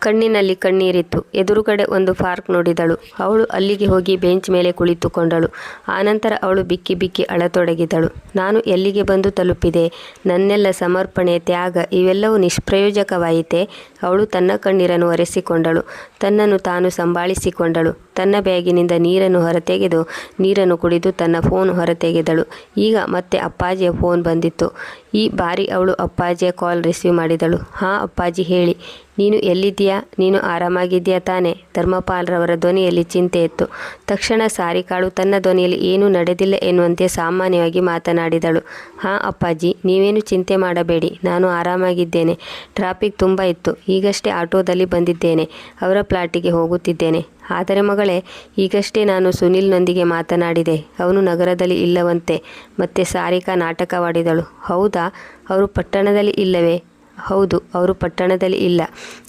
ಕಣ್ಣಿನಲ್ಲಿ ಕಣ್ಣೀರಿತ್ತು. ಎದುರುಗಡೆ ಒಂದು ಪಾರ್ಕ್ ನೋಡಿದಳು. ಅವಳು ಅಲ್ಲಿಗೆ ಹೋಗಿ ಬೆಂಚ್ ಮೇಲೆ ಕುಳಿತುಕೊಂಡಳು. ಆನಂತರ ಅವಳು ಬಿಕ್ಕಿ ಬಿಕ್ಕಿ ಅಳತೊಡಗಿದಳು. ನಾನು ಎಲ್ಲಿಗೆ ಬಂದು ತಲುಪಿದೆ? ನನ್ನೆಲ್ಲ ಸಮರ್ಪಣೆ, ತ್ಯಾಗ ಇವೆಲ್ಲವೂ ನಿಷ್ಪ್ರಯೋಜಕವಾಯಿತೆ? ಅವಳು ತನ್ನ ಕಣ್ಣೀರನ್ನು ಒರೆಸಿಕೊಂಡಳು. ತನ್ನನ್ನು ತಾನು ಸಂಭಾಳಿಸಿಕೊಂಡಳು. ತನ್ನ ಬ್ಯಾಗಿನಿಂದ ನೀರನ್ನು ಹೊರತೆಗೆದು ನೀರನ್ನು ಕುಡಿದು ತನ್ನ ಫೋನ್ ಹೊರತೆಗೆದಳು. ಈಗ ಮತ್ತೆ ಅಪ್ಪಾಜಿಯ ಫೋನ್ ಬಂದಿತ್ತು. ಈ ಬಾರಿ ಅವಳು ಅಪ್ಪಾಜಿಯ ಕಾಲ್ ರಿಸೀವ್ ಮಾಡಿದಳು. ಹಾಂ ಅಪ್ಪಾಜಿ, ಹೇಳಿ. ನೀನು ಎಲ್ಲಿದ್ದೀಯಾ? ನೀನು ಆರಾಮಾಗಿದ್ದೀಯಾ ತಾನೆ? ಧರ್ಮಪಾಲ್ರವರ ಧ್ವನಿಯಲ್ಲಿ ಚಿಂತೆ ಇತ್ತು. ತಕ್ಷಣ ಸಾರಿಕಾಳು ತನ್ನ ಧ್ವನಿಯಲ್ಲಿ ಏನೂ ನಡೆದಿಲ್ಲ ಎನ್ನುವಂತೆ ಸಾಮಾನ್ಯವಾಗಿ ಮಾತನಾಡಿದಳು. ಹಾಂ ಅಪ್ಪಾಜಿ, ನೀವೇನು ಚಿಂತೆ ಮಾಡಬೇಡಿ, ನಾನು ಆರಾಮಾಗಿದ್ದೇನೆ. ಟ್ರಾಫಿಕ್ ತುಂಬ ಇತ್ತು. ಈಗಷ್ಟೇ ಆಟೋದಲ್ಲಿ ಬಂದಿದ್ದೇನೆ. ಅವರ ಫ್ಲಾಟಿಗೆ ಹೋಗುತ್ತಿದ್ದೇನೆ. ಆದರೆ ಮಗಳೇ, ಈಗಷ್ಟೇ ನಾನು ಸುನಿಲ್ನೊಂದಿಗೆ ಮಾತನಾಡಿದೆ. ಅವನು ನಗರದಲ್ಲಿ ಇಲ್ಲವಂತೆ. ಮತ್ತೆ ಸಾರಿಕಾ ನಾಟಕವಾಡಿದಳು. ಹೌದಾ? ಅವರು ಪಟ್ಟಣದಲ್ಲಿ ಇಲ್ಲವೇ? ಹೌದು, ಅವರು ಪಟ್ಟಣದಲ್ಲಿ ಇಲ್ಲ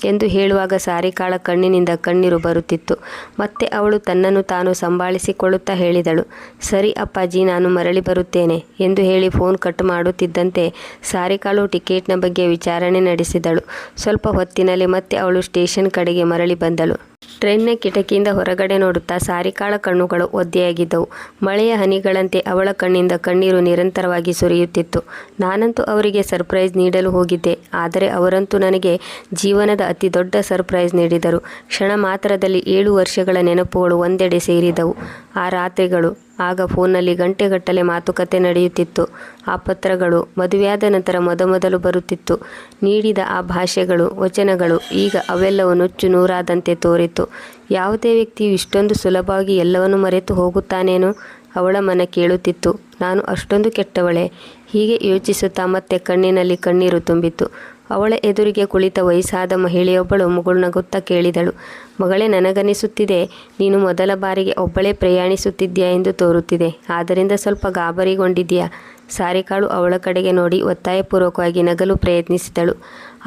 ಎಂದು ಹೇಳುವಾಗ ಸಾರಿಕಾಳ ಕಣ್ಣಿನಿಂದ ಕಣ್ಣೀರು ಬರುತ್ತಿತ್ತು. ಮತ್ತೆ ಅವಳು ತನ್ನನ್ನು ತಾನು ಸಂಭಾಳಿಸಿಕೊಳ್ಳುತ್ತಾ ಹೇಳಿದಳು. ಸರಿ ಅಪ್ಪಾಜಿ, ನಾನು ಮರಳಿ ಬರುತ್ತೇನೆ ಎಂದು ಹೇಳಿ ಫೋನ್ ಕಟ್ ಮಾಡುತ್ತಿದ್ದಂತೆ ಸಾರಿಕಾಳು ಟಿಕೆಟ್ನ ಬಗ್ಗೆ ವಿಚಾರಣೆ ನಡೆಸಿದಳು. ಸ್ವಲ್ಪ ಹೊತ್ತಿನಲ್ಲಿ ಮತ್ತೆ ಅವಳು ಸ್ಟೇಷನ್ ಕಡೆಗೆ ಮರಳಿ ಬಂದಳು. ಟ್ರೈನ್ನ ಕಿಟಕಿಯಿಂದ ಹೊರಗಡೆ ನೋಡುತ್ತಾ ಸಾರಿಕಾಳ ಕಣ್ಣುಗಳು ಒದ್ದೆಯಾಗಿದ್ದವು. ಮಳೆಯ ಹನಿಗಳಂತೆ ಅವಳ ಕಣ್ಣಿಂದ ಕಣ್ಣೀರು ನಿರಂತರವಾಗಿ ಸುರಿಯುತ್ತಿತ್ತು. ನಾನಂತೂ ಅವರಿಗೆ ಸರ್ಪ್ರೈಸ್ ನೀಡಲು ಹೋಗಿದ್ದೆ. ಆದರೆ ಅವರಂತೂ ನನಗೆ ಜೀವನದ ಅತಿ ದೊಡ್ಡ ಸರ್ಪ್ರೈಸ್ ನೀಡಿದರು. ಕ್ಷಣ ಮಾತ್ರದಲ್ಲಿ 7 ವರ್ಷಗಳ ನೆನಪುಗಳು ಒಂದೆಡೆ ಸೇರಿದವು. ಆ ರಾತ್ರಿಗಳು, ಆಗ ಫೋನ್ನಲ್ಲಿ ಗಂಟೆಗಟ್ಟಲೆ ಮಾತುಕತೆ ನಡೆಯುತ್ತಿತ್ತು. ಆ ಪತ್ರಗಳು ಮದುವೆಯಾದ ನಂತರ ಮೊದಮೊದಲು ಬರುತ್ತಿತ್ತು. ನೀಡಿದ ಆ ಭಾಷೆಗಳು, ವಚನಗಳು, ಈಗ ಅವೆಲ್ಲವೂ ನುಚ್ಚು ನೂರಾದಂತೆ ತೋರಿತು. ಯಾವುದೇ ವ್ಯಕ್ತಿಯು ಇಷ್ಟೊಂದು ಸುಲಭವಾಗಿ ಎಲ್ಲವನ್ನು ಮರೆತು ಹೋಗುತ್ತಾನೇನೋ? ಅವಳ ಮನ ಕೇಳುತ್ತಿತ್ತು. ನಾನು ಅಷ್ಟೊಂದು ಕೆಟ್ಟವಳೆ? ಹೀಗೆ ಯೋಚಿಸುತ್ತಾ ಮತ್ತೆ ಕಣ್ಣಿನಲ್ಲಿ ಕಣ್ಣೀರು ತುಂಬಿತು. ಅವಳ ಎದುರಿಗೆ ಕುಳಿತ ವಯಸ್ಸಾದ ಮಹಿಳೆಯೊಬ್ಬಳು ಮುಗುಳ್ನಗುತ್ತಾ ಕೇಳಿದಳು. ಮಗಳೇ, ನನಗನಿಸುತ್ತಿದೆ ನೀನು ಮೊದಲ ಬಾರಿಗೆ ಒಬ್ಬಳೇ ಪ್ರಯಾಣಿಸುತ್ತಿದ್ದೀಯಾ ಎಂದು ತೋರುತ್ತಿದೆ. ಆದ್ದರಿಂದ ಸ್ವಲ್ಪ ಗಾಬರಿಗೊಂಡಿದ್ದೀಯಾ? ಸಾರಿಕಾಳು ಅವಳ ಕಡೆಗೆ ನೋಡಿ ಒತ್ತಾಯಪೂರ್ವಕವಾಗಿ ನಗಲು ಪ್ರಯತ್ನಿಸಿದಳು.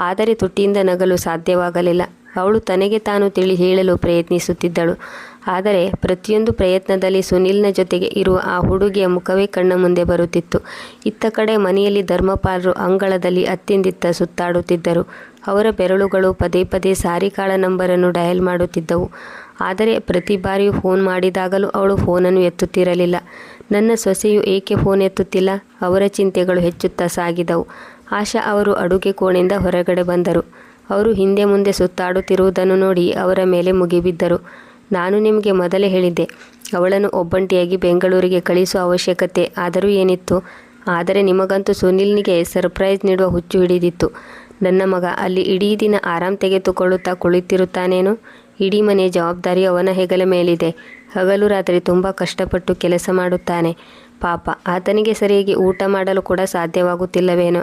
ಆದರೆ ತುಟಿಯಿಂದ ನಗಲು ಸಾಧ್ಯವಾಗಲಿಲ್ಲ. ಅವಳು ತನಗೆ ತಾನು ತಿಳಿ ಹೇಳಲು ಪ್ರಯತ್ನಿಸುತ್ತಿದ್ದಳು. ಆದರೆ ಪ್ರತಿಯೊಂದು ಪ್ರಯತ್ನದಲ್ಲಿ ಸುನಿಲ್ನ ಜೊತೆಗೆ ಇರುವ ಆ ಹುಡುಗಿಯ ಮುಖವೇ ಕಣ್ಣ ಮುಂದೆ ಬರುತ್ತಿತ್ತು. ಇತ್ತ ಕಡೆ ಮನೆಯಲ್ಲಿ ಧರ್ಮಪಾಲರು ಅಂಗಳದಲ್ಲಿ ಅತ್ತಿಂದಿತ್ತ ಸುತ್ತಾಡುತ್ತಿದ್ದರು. ಅವರ ಬೆರಳುಗಳು ಪದೇ ಪದೇ ಸಾರಿಕಾಳ ನಂಬರನ್ನು ಡಯಲ್ ಮಾಡುತ್ತಿದ್ದವು. ಆದರೆ ಪ್ರತಿ ಬಾರಿಯೂ ಫೋನ್ ಮಾಡಿದಾಗಲೂ ಅವಳು ಫೋನನ್ನು ಎತ್ತುತ್ತಿರಲಿಲ್ಲ. ನನ್ನ ಸೊಸೆಯು ಏಕೆ ಫೋನ್ ಎತ್ತುತ್ತಿಲ್ಲ? ಅವರ ಚಿಂತೆಗಳು ಹೆಚ್ಚುತ್ತಾ ಸಾಗಿದವು. ಆಶಾ ಅವರು ಅಡುಗೆ ಕೋಣೆಯಿಂದ ಹೊರಗಡೆ ಬಂದರು. ಅವರು ಹಿಂದೆ ಮುಂದೆ ಸುತ್ತಾಡುತ್ತಿರುವುದನ್ನು ನೋಡಿ ಅವರ ಮೇಲೆ ಮುಗಿಬಿದ್ದರು. ನಾನು ನಿಮಗೆ ಮೊದಲೇ ಹೇಳಿದ್ದೆ, ಅವಳನ್ನು ಒಬ್ಬಂಟಿಯಾಗಿ ಬೆಂಗಳೂರಿಗೆ ಕಳಿಸುವ ಅವಶ್ಯಕತೆ ಆದರೂ ಏನಿತ್ತು? ಆದರೆ ನಿಮಗಂತೂ ಸುನಿಲ್ನಿಗೆ ಸರ್ಪ್ರೈಸ್ ನೀಡುವ ಹುಚ್ಚು ಹಿಡಿದಿತ್ತು. ನನ್ನ ಮಗ ಅಲ್ಲಿ ಇಡೀ ದಿನ ಆರಾಮ್ ತೆಗೆದುಕೊಳ್ಳುತ್ತಾ ಕುಳಿತಿರುತ್ತಾನೇನು? ಇಡೀ ಮನೆ ಜವಾಬ್ದಾರಿ ಅವನ ಹೆಗಲ ಮೇಲಿದೆ. ಹಗಲು ರಾತ್ರಿ ತುಂಬ ಕಷ್ಟಪಟ್ಟು ಕೆಲಸ ಮಾಡುತ್ತಾನೆ. ಪಾಪ, ಆತನಿಗೆ ಸರಿಯಾಗಿ ಊಟ ಮಾಡಲು ಕೂಡ ಸಾಧ್ಯವಾಗುತ್ತಿಲ್ಲವೇನೋ.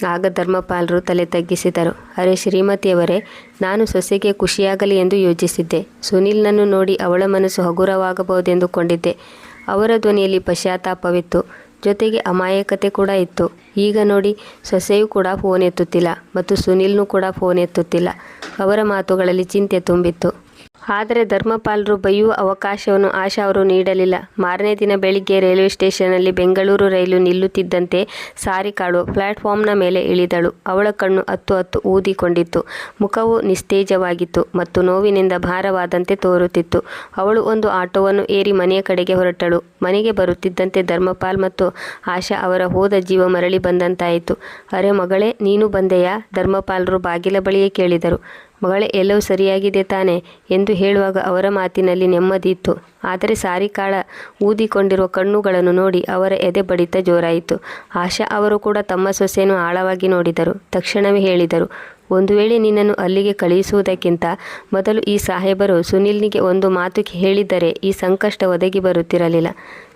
ಆಗ ಧರ್ಮಪಾಲರು ತಲೆ ತಗ್ಗಿಸಿದರು. ಅರೆ ಶ್ರೀಮತಿಯವರೇ, ನಾನು ಸೊಸೆಗೆ ಖುಷಿಯಾಗಲಿ ಎಂದು ಯೋಚಿಸಿದ್ದೆ. ಸುನಿಲ್ನನ್ನು ನೋಡಿ ಅವಳ ಮನಸ್ಸು ಹಗುರವಾಗಬಹುದೆಂದುಕೊಂಡಿದ್ದೆ. ಅವರ ಧ್ವನಿಯಲ್ಲಿ ಪಶ್ಚಾತ್ತಾಪವಿತ್ತು, ಜೊತೆಗೆ ಅಮಾಯಕತೆ ಕೂಡ ಇತ್ತು. ಈಗ ನೋಡಿ, ಸೊಸೆಯೂ ಕೂಡ ಫೋನ್ ಎತ್ತುತ್ತಿಲ್ಲ ಮತ್ತು ಸುನಿಲ್ನೂ ಕೂಡ ಫೋನ್ ಎತ್ತುತ್ತಿಲ್ಲ. ಅವರ ಮಾತುಗಳಲ್ಲಿ ಚಿಂತೆ ತುಂಬಿತ್ತು. ಆದರೆ ಧರ್ಮಪಾಲರು ಬೈಯುವ ಅವಕಾಶವನ್ನು ಆಶಾ ಅವರು ನೀಡಲಿಲ್ಲ. ಮಾರನೇ ದಿನ ಬೆಳಿಗ್ಗೆ ರೈಲ್ವೆ ಸ್ಟೇಷನ್ನಲ್ಲಿ ಬೆಂಗಳೂರು ರೈಲು ನಿಲ್ಲುತ್ತಿದ್ದಂತೆ ಸಾರಿಕಾಳು ಪ್ಲಾಟ್ಫಾರ್ಮ್ನ ಮೇಲೆ ಇಳಿದಳು. ಅವಳ ಕಣ್ಣು ಅತ್ತು ಊದಿಕೊಂಡಿತ್ತು. ಮುಖವು ನಿಸ್ತೇಜವಾಗಿತ್ತು ಮತ್ತು ನೋವಿನಿಂದ ಭಾರವಾದಂತೆ ತೋರುತ್ತಿತ್ತು. ಅವಳು ಒಂದು ಆಟೋವನ್ನು ಏರಿ ಮನೆಯ ಕಡೆಗೆ ಹೊರಟಳು. ಮನೆಗೆ ಬರುತ್ತಿದ್ದಂತೆ ಧರ್ಮಪಾಲ್ ಮತ್ತು ಆಶಾ ಅವರ ಹೋದ ಜೀವ ಮರಳಿ ಬಂದಂತಾಯಿತು. ಅರೆ ಮಗಳೇ, ನೀನು ಬಂದೆಯಾ? ಧರ್ಮಪಾಲರು ಬಾಗಿಲ ಬಳಿಯೇ ಕೇಳಿದರು. ಮಗಳೇ, ಎಲ್ಲವೂ ಸರಿಯಾಗಿದೆ ತಾನೆ ಎಂದು ಹೇಳುವಾಗ ಅವರ ಮಾತಿನಲ್ಲಿ ನೆಮ್ಮದಿ ಇತ್ತು. ಆದರೆ ಸಾರಿಕಾಳ ಊದಿಕೊಂಡಿರುವ ಕಣ್ಣುಗಳನ್ನು ನೋಡಿ ಅವರ ಎದೆ ಬಡಿತ ಜೋರಾಯಿತು. ಆಶಾ ಅವರು ಕೂಡ ತಮ್ಮ ಸೊಸೆಯನ್ನು ಆಳವಾಗಿ ನೋಡಿದರು. ತಕ್ಷಣವೇ ಹೇಳಿದರು, ಒಂದು ವೇಳೆ ನಿನ್ನನ್ನು ಅಲ್ಲಿಗೆ ಕಳುಹಿಸುವುದಕ್ಕಿಂತ ಮೊದಲು ಈ ಸಾಹೇಬರು ಸುನಿಲ್ನಿಗೆ ಒಂದು ಮಾತು ಹೇಳಿದ್ದರೆ ಈ ಸಂಕಷ್ಟ ಒದಗಿ ಬರುತ್ತಿರಲಿಲ್ಲ.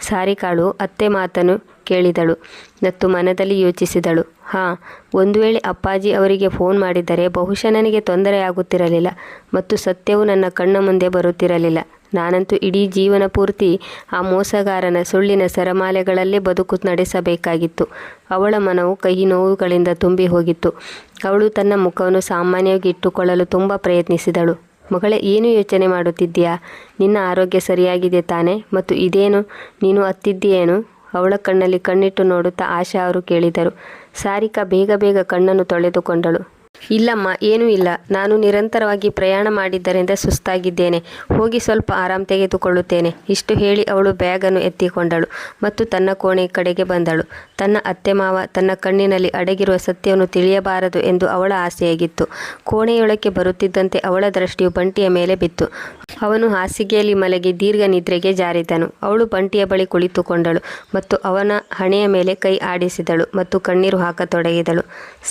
ಸಾರಿಕಾಳು ಅತ್ತೆ ಮಾತನ್ನು ಕೇಳಿದಳು. ನತ್ತು ಮನದಲ್ಲಿ ಯೋಚಿಸಿದಳು. ಒಂದು ವೇಳೆ ಅಪ್ಪಾಜಿ ಅವರಿಗೆ ಫೋನ್ ಮಾಡಿದ್ದರೆ ಬಹುಶಃ ನನಗೆ ತೊಂದರೆ ಆಗುತ್ತಿರಲಿಲ್ಲ ಮತ್ತು ಸತ್ಯವು ನನ್ನ ಕಣ್ಣ ಮುಂದೆ ಬರುತ್ತಿರಲಿಲ್ಲ. ನಾನಂತೂ ಇಡೀ ಜೀವನ ಪೂರ್ತಿ ಆ ಮೋಸಗಾರನ ಸುಳ್ಳಿನ ಸರಮಾಲೆಗಳಲ್ಲೇ ಬದುಕು ನಡೆಸಬೇಕಾಗಿತ್ತು. ಅವಳ ಮನವು ಕಹಿ ನೋವುಗಳಿಂದ ತುಂಬಿ ಹೋಗಿತ್ತು. ಅವಳು ತನ್ನ ಮುಖವನ್ನು ಸಾಮಾನ್ಯವಾಗಿ ಇಟ್ಟುಕೊಳ್ಳಲು ತುಂಬ ಪ್ರಯತ್ನಿಸಿದಳು. ಮಗಳೇ, ಏನು ಯೋಚನೆ ಮಾಡುತ್ತಿದ್ದೀಯಾ? ನಿನ್ನ ಆರೋಗ್ಯ ಸರಿಯಾಗಿದೆ ತಾನೇ? ಮತ್ತು ಇದೇನು, ನೀನು ಅತ್ತಿದ್ದೀಯೇನು? ಅವಳ ಕಣ್ಣಲ್ಲಿ ಕಣ್ಣಿಟ್ಟು ನೋಡುತ್ತಾ ಆಶಾ ಅವರು ಕೇಳಿದರು. ಸಾರಿಕಾ ಬೇಗ ಬೇಗ ಕಣ್ಣನ್ನು ತೊಳೆದುಕೊಂಡಳು. ಇಲ್ಲಮ್ಮ, ಏನೂ ಇಲ್ಲ. ನಾನು ನಿರಂತರವಾಗಿ ಪ್ರಯಾಣ ಮಾಡಿದ್ದರಿಂದ ಸುಸ್ತಾಗಿದ್ದೇನೆ. ಹೋಗಿ ಸ್ವಲ್ಪ ಆರಾಮ್ ತೆಗೆದುಕೊಳ್ಳುತ್ತೇನೆ. ಇಷ್ಟು ಹೇಳಿ ಅವಳು ಬ್ಯಾಗನ್ನು ಎತ್ತಿಕೊಂಡಳು ಮತ್ತು ತನ್ನ ಕೋಣೆ ಕಡೆಗೆ ಬಂದಳು. ತನ್ನ ಅತ್ತೆ ಮಾವ ತನ್ನ ಕಣ್ಣಿನಲ್ಲಿ ಅಡಗಿರುವ ಸತ್ಯವನ್ನು ತಿಳಿಯಬಾರದು ಎಂದು ಅವಳ ಆಸೆಯಾಗಿತ್ತು. ಕೋಣೆಯೊಳಕ್ಕೆ ಬರುತ್ತಿದ್ದಂತೆ ಅವಳ ದೃಷ್ಟಿಯು ಬಂಟಿಯ ಮೇಲೆ ಬಿತ್ತು. ಅವನು ಹಾಸಿಗೆಯಲ್ಲಿ ಮಲಗಿ ದೀರ್ಘ ನಿದ್ರೆಗೆ ಜಾರಿದನು. ಅವಳು ಬಂಟಿಯ ಬಳಿ ಕುಳಿತುಕೊಂಡಳು ಮತ್ತು ಅವನ ಹಣೆಯ ಮೇಲೆ ಕೈ ಆಡಿಸಿದಳು ಮತ್ತು ಕಣ್ಣೀರು ಹಾಕತೊಡಗಿದಳು.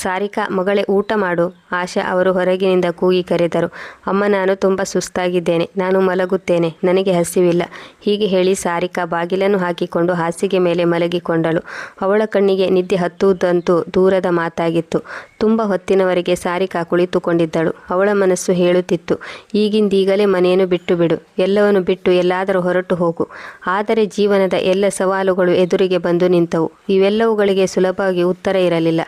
ಸಾರಿಕಾ, ಮಗಳೇ, ಊಟ ಮಾಡು. ಆಶಾ ಅವರು ಹೊರಗಿನಿಂದ ಕೂಗಿ ಕರೆದರು. ಅಮ್ಮ, ನಾನು ತುಂಬ ಸುಸ್ತಾಗಿದ್ದೇನೆ. ನಾನು ಮಲಗುತ್ತೇನೆ. ನನಗೆ ಹಸಿವಿಲ್ಲ. ಹೀಗೆ ಹೇಳಿ ಸಾರಿಕಾ ಬಾಗಿಲನ್ನು ಹಾಕಿಕೊಂಡು ಹಾಸಿಗೆ ಮೇಲೆ ಮಲಗಿಕೊಂಡಳು. ಅವಳ ಕಣ್ಣಿಗೆ ನಿದ್ದೆ ಹತ್ತುವುದಂತೂ ದೂರದ ಮಾತಾಗಿತ್ತು. ತುಂಬ ಹೊತ್ತಿನವರೆಗೆ ಸಾರಿಕಾ ಕುಳಿತುಕೊಂಡಿದ್ದಳು. ಅವಳ ಮನಸ್ಸು ಹೇಳುತ್ತಿತ್ತು, ಈಗಿಂದೀಗಲೇ ಮನೆಯನ್ನು ಬಿಟ್ಟು ಬಿಡು. ಎಲ್ಲವನ್ನು ಬಿಟ್ಟು ಎಲ್ಲಾದರೂ ಹೊರಟು ಹೋಗು. ಆದರೆ ಜೀವನದ ಎಲ್ಲ ಸವಾಲುಗಳು ಎದುರಿಗೆ ಬಂದು ನಿಂತವು. ಇವೆಲ್ಲವುಗಳಿಗೆ ಸುಲಭವಾಗಿ ಉತ್ತರ ಇರಲಿಲ್ಲ.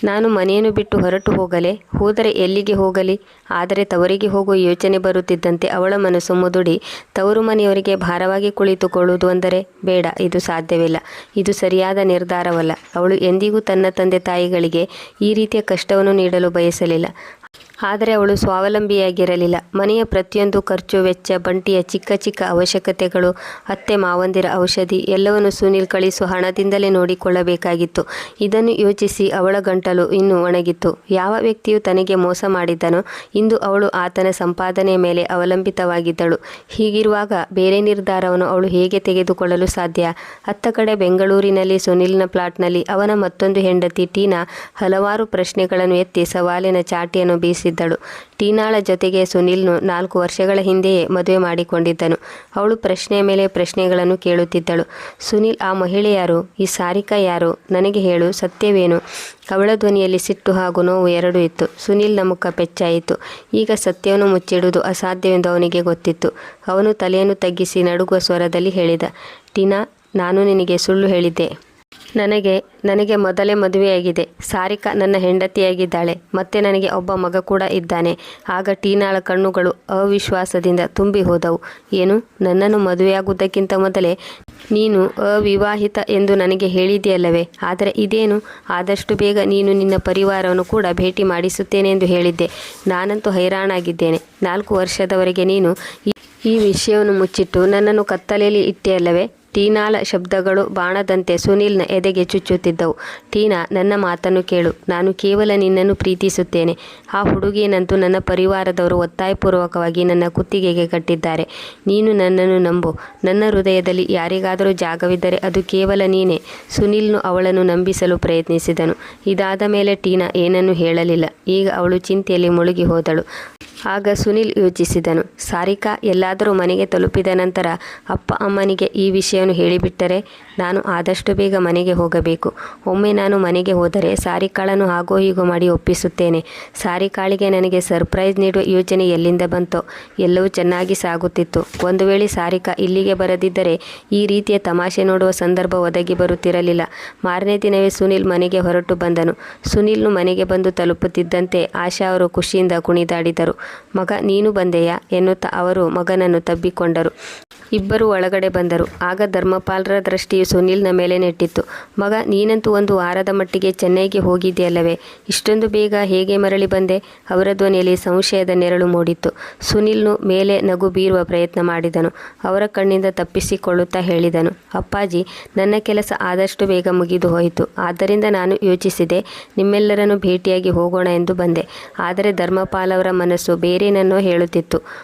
ನಾನು ಮನೆಯನ್ನು ಬಿಟ್ಟು ಹೊರಟು ಹೋಗಲೇ? ಹೋದರೆ ಎಲ್ಲಿಗೆ ಹೋಗಲಿ? ಆದರೆ ತವರಿಗೆ ಹೋಗುವ ಯೋಚನೆ ಬರುತ್ತಿದ್ದಂತೆ ಅವಳ ಮನಸ್ಸು ಮುದುಡಿ ತವರು ಮನೆಯವರಿಗೆ ಭಾರವಾಗಿ ಕುಳಿತುಕೊಳ್ಳುವುದು ಅಂದರೆ ಬೇಡ, ಇದು ಸಾಧ್ಯವಿಲ್ಲ. ಇದು ಸರಿಯಾದ ನಿರ್ಧಾರವಲ್ಲ. ಅವಳು ಎಂದಿಗೂ ತನ್ನ ತಂದೆ ತಾಯಿಗಳಿಗೆ ಈ ರೀತಿಯ ಕಷ್ಟವನ್ನು ನೀಡಲು ಬಯಸಲಿಲ್ಲ. ಆದರೆ ಅವಳು ಸ್ವಾವಲಂಬಿಯಾಗಿರಲಿಲ್ಲ. ಮನೆಯ ಪ್ರತಿಯೊಂದು ಖರ್ಚು ವೆಚ್ಚ, ಬಂಟಿಯ ಚಿಕ್ಕ ಚಿಕ್ಕ ಅವಶ್ಯಕತೆಗಳು, ಅತ್ತೆ ಮಾವಂದಿರ ಔಷಧಿ ಎಲ್ಲವನ್ನು ಸುನಿಲ್ ಕಳಿಸುವ ಹಣದಿಂದಲೇ ನೋಡಿಕೊಳ್ಳಬೇಕಾಗಿತ್ತು. ಇದನ್ನು ಯೋಚಿಸಿ ಅವಳ ಗಂಟಲು ಇನ್ನೂ ಒಣಗಿತ್ತು. ಯಾವ ವ್ಯಕ್ತಿಯು ತನಗೆ ಮೋಸ ಮಾಡಿದ್ದನೋ ಇಂದು ಅವಳು ಆತನ ಸಂಪಾದನೆಯ ಮೇಲೆ ಅವಲಂಬಿತವಾಗಿದ್ದಳು. ಹೀಗಿರುವಾಗ ಬೇರೆ ನಿರ್ಧಾರವನ್ನು ಅವಳು ಹೇಗೆ ತೆಗೆದುಕೊಳ್ಳಲು ಸಾಧ್ಯ? ಅತ್ತ ಕಡೆ ಬೆಂಗಳೂರಿನಲ್ಲಿ ಸುನಿಲ್ನ ಪ್ಲಾಟ್ನಲ್ಲಿ ಅವನ ಮತ್ತೊಂದು ಹೆಂಡತಿ ಟೀನಾ ಹಲವಾರು ಪ್ರಶ್ನೆಗಳನ್ನು ಎತ್ತಿ ಸವಾಲಿನ ಚಾಟಿಯನ್ನು ಬೀಸಿದ್ದಳು. ಟೀನಾಳ ಜೊತೆಗೆ ಸುನಿಲ್ನು 4 ವರ್ಷಗಳ ಹಿಂದೆಯೇ ಮದುವೆ ಮಾಡಿಕೊಂಡಿದ್ದನು. ಅವಳು ಪ್ರಶ್ನೆಯ ಮೇಲೆ ಪ್ರಶ್ನೆಗಳನ್ನು ಕೇಳುತ್ತಿದ್ದಳು. ಸುನಿಲ್, ಆ ಮಹಿಳೆ ಯಾರು? ಈ ಸಾರಿಕಾ ಯಾರು? ನನಗೆ ಹೇಳು, ಸತ್ಯವೇನು? ಅವಳ ಧ್ವನಿಯಲ್ಲಿ ಸಿಟ್ಟು ಹಾಗೂ ನೋವು ಎರಡೂ ಇತ್ತು. ಸುನಿಲ್ನ ಮುಖ ಪೆಚ್ಚಾಯಿತು. ಈಗ ಸತ್ಯವನ್ನು ಮುಚ್ಚಿಡುವುದು ಅಸಾಧ್ಯವೆಂದು ಅವನಿಗೆ ಗೊತ್ತಿತ್ತು. ಅವನು ತಲೆಯನ್ನು ತಗ್ಗಿಸಿ ನಡುಗುವ ಸ್ವರದಲ್ಲಿ ಹೇಳಿದ, ಟೀನಾ, ನಾನು ನಿನಗೆ ಸುಳ್ಳು ಹೇಳಿದ್ದೆ. ನನಗೆ ಮೊದಲೇ ಮದುವೆಯಾಗಿದೆ. ಸಾರಿಕಾ ನನ್ನ ಹೆಂಡತಿಯಾಗಿದ್ದಾಳೆ. ಮತ್ತೆ ನನಗೆ ಒಬ್ಬ ಮಗ ಕೂಡ ಇದ್ದಾನೆ. ಆಗ ಟೀನಾಳ ಕಣ್ಣುಗಳು ಅವಿಶ್ವಾಸದಿಂದ ತುಂಬಿ ಹೋದವು. ಏನು? ನನ್ನನ್ನು ಮದುವೆಯಾಗುವುದಕ್ಕಿಂತ ಮೊದಲೇ ನೀನು ಅವಿವಾಹಿತ ಎಂದು ನನಗೆ ಹೇಳಿದೆಯಲ್ಲವೇ? ಆದರೆ ಇದೇನು? ಆದಷ್ಟು ಬೇಗ ನೀನು ನಿನ್ನ ಪರಿವಾರವನ್ನು ಕೂಡ ಭೇಟಿ ಮಾಡಿಸುತ್ತೇನೆ ಎಂದು ಹೇಳಿದ್ದೆ. ನಾನಂತೂ ಹೈರಾಣಾಗಿದ್ದೇನೆ. 4 ವರ್ಷದವರೆಗೆ ನೀನು ಈ ವಿಷಯವನ್ನು ಮುಚ್ಚಿಟ್ಟು ನನ್ನನ್ನು ಕತ್ತಲೆಯಲ್ಲಿ ಇಟ್ಟೆಯಲ್ಲವೇ? ಟೀನಾಳ ಶಬ್ದಗಳು ಬಾಣದಂತೆ ಸುನಿಲ್ನ ಎದೆಗೆ ಚುಚ್ಚುತ್ತಿದ್ದವು. ಟೀನಾ, ನನ್ನ ಮಾತನ್ನು ಕೇಳು. ನಾನು ಕೇವಲ ನಿನ್ನನ್ನು ಪ್ರೀತಿಸುತ್ತೇನೆ. ಆ ಹುಡುಗಿಯನಂತೂ ನನ್ನ ಪರಿವಾರದವರು ಒತ್ತಾಯಪೂರ್ವಕವಾಗಿ ನನ್ನ ಕುತ್ತಿಗೆಗೆ ಕಟ್ಟಿದ್ದಾರೆ. ನೀನು ನನ್ನನ್ನು ನಂಬು. ನನ್ನ ಹೃದಯದಲ್ಲಿ ಯಾರಿಗಾದರೂ ಜಾಗವಿದ್ದರೆ ಅದು ಕೇವಲ ನೀನೇ. ಸುನಿಲ್ನು ಅವಳನ್ನು ನಂಬಿಸಲು ಪ್ರಯತ್ನಿಸಿದನು. ಇದಾದ ಮೇಲೆ ಟೀನಾ ಏನನ್ನೂ ಹೇಳಲಿಲ್ಲ. ಈಗ ಅವಳು ಚಿಂತೆಯಲ್ಲಿ ಮುಳುಗಿ ಹೋದಳು. ಆಗ ಸುನಿಲ್ ಯೋಚಿಸಿದನು, ಸಾರಿಕಾ ಎಲ್ಲಾದರೂ ಮನೆಗೆ ತಲುಪಿದ ನಂತರ ಅಪ್ಪ ಅಮ್ಮನಿಗೆ ಈ ವಿಷಯವನ್ನು ಹೇಳಿಬಿಟ್ಟರೆ? ನಾನು ಆದಷ್ಟು ಬೇಗ ಮನೆಗೆ ಹೋಗಬೇಕು. ಒಮ್ಮೆ ನಾನು ಮನೆಗೆ ಹೋದರೆ ಸಾರಿಕಾಳನ್ನು ಹಾಗೋ ಹೀಗೋ ಮಾಡಿ ಒಪ್ಪಿಸುತ್ತೇನೆ. ಸಾರಿಕಾಳಿಗೆ ನನಗೆ ಸರ್ಪ್ರೈಸ್ ನೀಡುವ ಯೋಚನೆ ಎಲ್ಲಿಂದ ಬಂತೋ? ಎಲ್ಲವೂ ಚೆನ್ನಾಗಿ ಸಾಗುತ್ತಿತ್ತು. ಒಂದು ವೇಳೆ ಸಾರಿಕಾ ಇಲ್ಲಿಗೆ ಬರದಿದ್ದರೆ ಈ ರೀತಿಯ ತಮಾಷೆ ನೋಡುವ ಸಂದರ್ಭ ಒದಗಿ ಬರುತ್ತಿರಲಿಲ್ಲ. ಮಾರನೇ ದಿನವೇ ಸುನಿಲ್ ಮನೆಗೆ ಹೊರಟು ಬಂದನು. ಸುನಿಲ್ನು ಮನೆಗೆ ಬಂದು ತಲುಪುತ್ತಿದ್ದಂತೆ ಆಶಾ ಅವರು ಖುಷಿಯಿಂದ ಕುಣಿದಾಡಿದರು. ಮಗ, ನೀನು ಬಂದೆಯಾ ಎನ್ನುತ್ತಾ ಅವರು ಮಗನನ್ನು ತಬ್ಬಿಕೊಂಡರು. ಇಬ್ಬರು ಒಳಗಡೆ ಬಂದರು. ಆಗ ಧರ್ಮಪಾಲರ ದೃಷ್ಟಿಯು ಸುನಿಲ್ನ ಮೇಲೆ ನೆಟ್ಟಿತ್ತು. ಮಗ, ನೀನಂತೂ ಒಂದು ವಾರದ ಮಟ್ಟಿಗೆ ಚೆನ್ನೈಗೆ ಹೋಗಿದೆಯಲ್ಲವೇ? ಇಷ್ಟೊಂದು ಬೇಗ ಹೇಗೆ ಮರಳಿ ಬಂದೆ? ಅವರ ಧ್ವನಿಯಲ್ಲಿ ಸಂಶಯದ ನೆರಳು ಮೂಡಿತ್ತು. ಸುನಿಲ್ನು ಮೇಲೆ ನಗು ಬೀರುವ ಪ್ರಯತ್ನ ಮಾಡಿದನು. ಅವರ ಕಣ್ಣಿಂದ ತಪ್ಪಿಸಿಕೊಳ್ಳುತ್ತಾ ಹೇಳಿದನು, ಅಪ್ಪಾಜಿ, ನನ್ನ ಕೆಲಸ ಆದಷ್ಟು ಬೇಗ ಮುಗಿದು ಹೋಯಿತು. ಆದ್ದರಿಂದ ನಾನು ಯೋಚಿಸಿದೆ ನಿಮ್ಮೆಲ್ಲರನ್ನು ಭೇಟಿಯಾಗಿ ಹೋಗೋಣ ಎಂದು ಬಂದೆ. ಆದರೆ ಧರ್ಮಪಾಲವರ ಮನಸ್ಸು ಬೇರೇನನ್ನೋ ಹೇಳುತ್ತಿತ್ತು.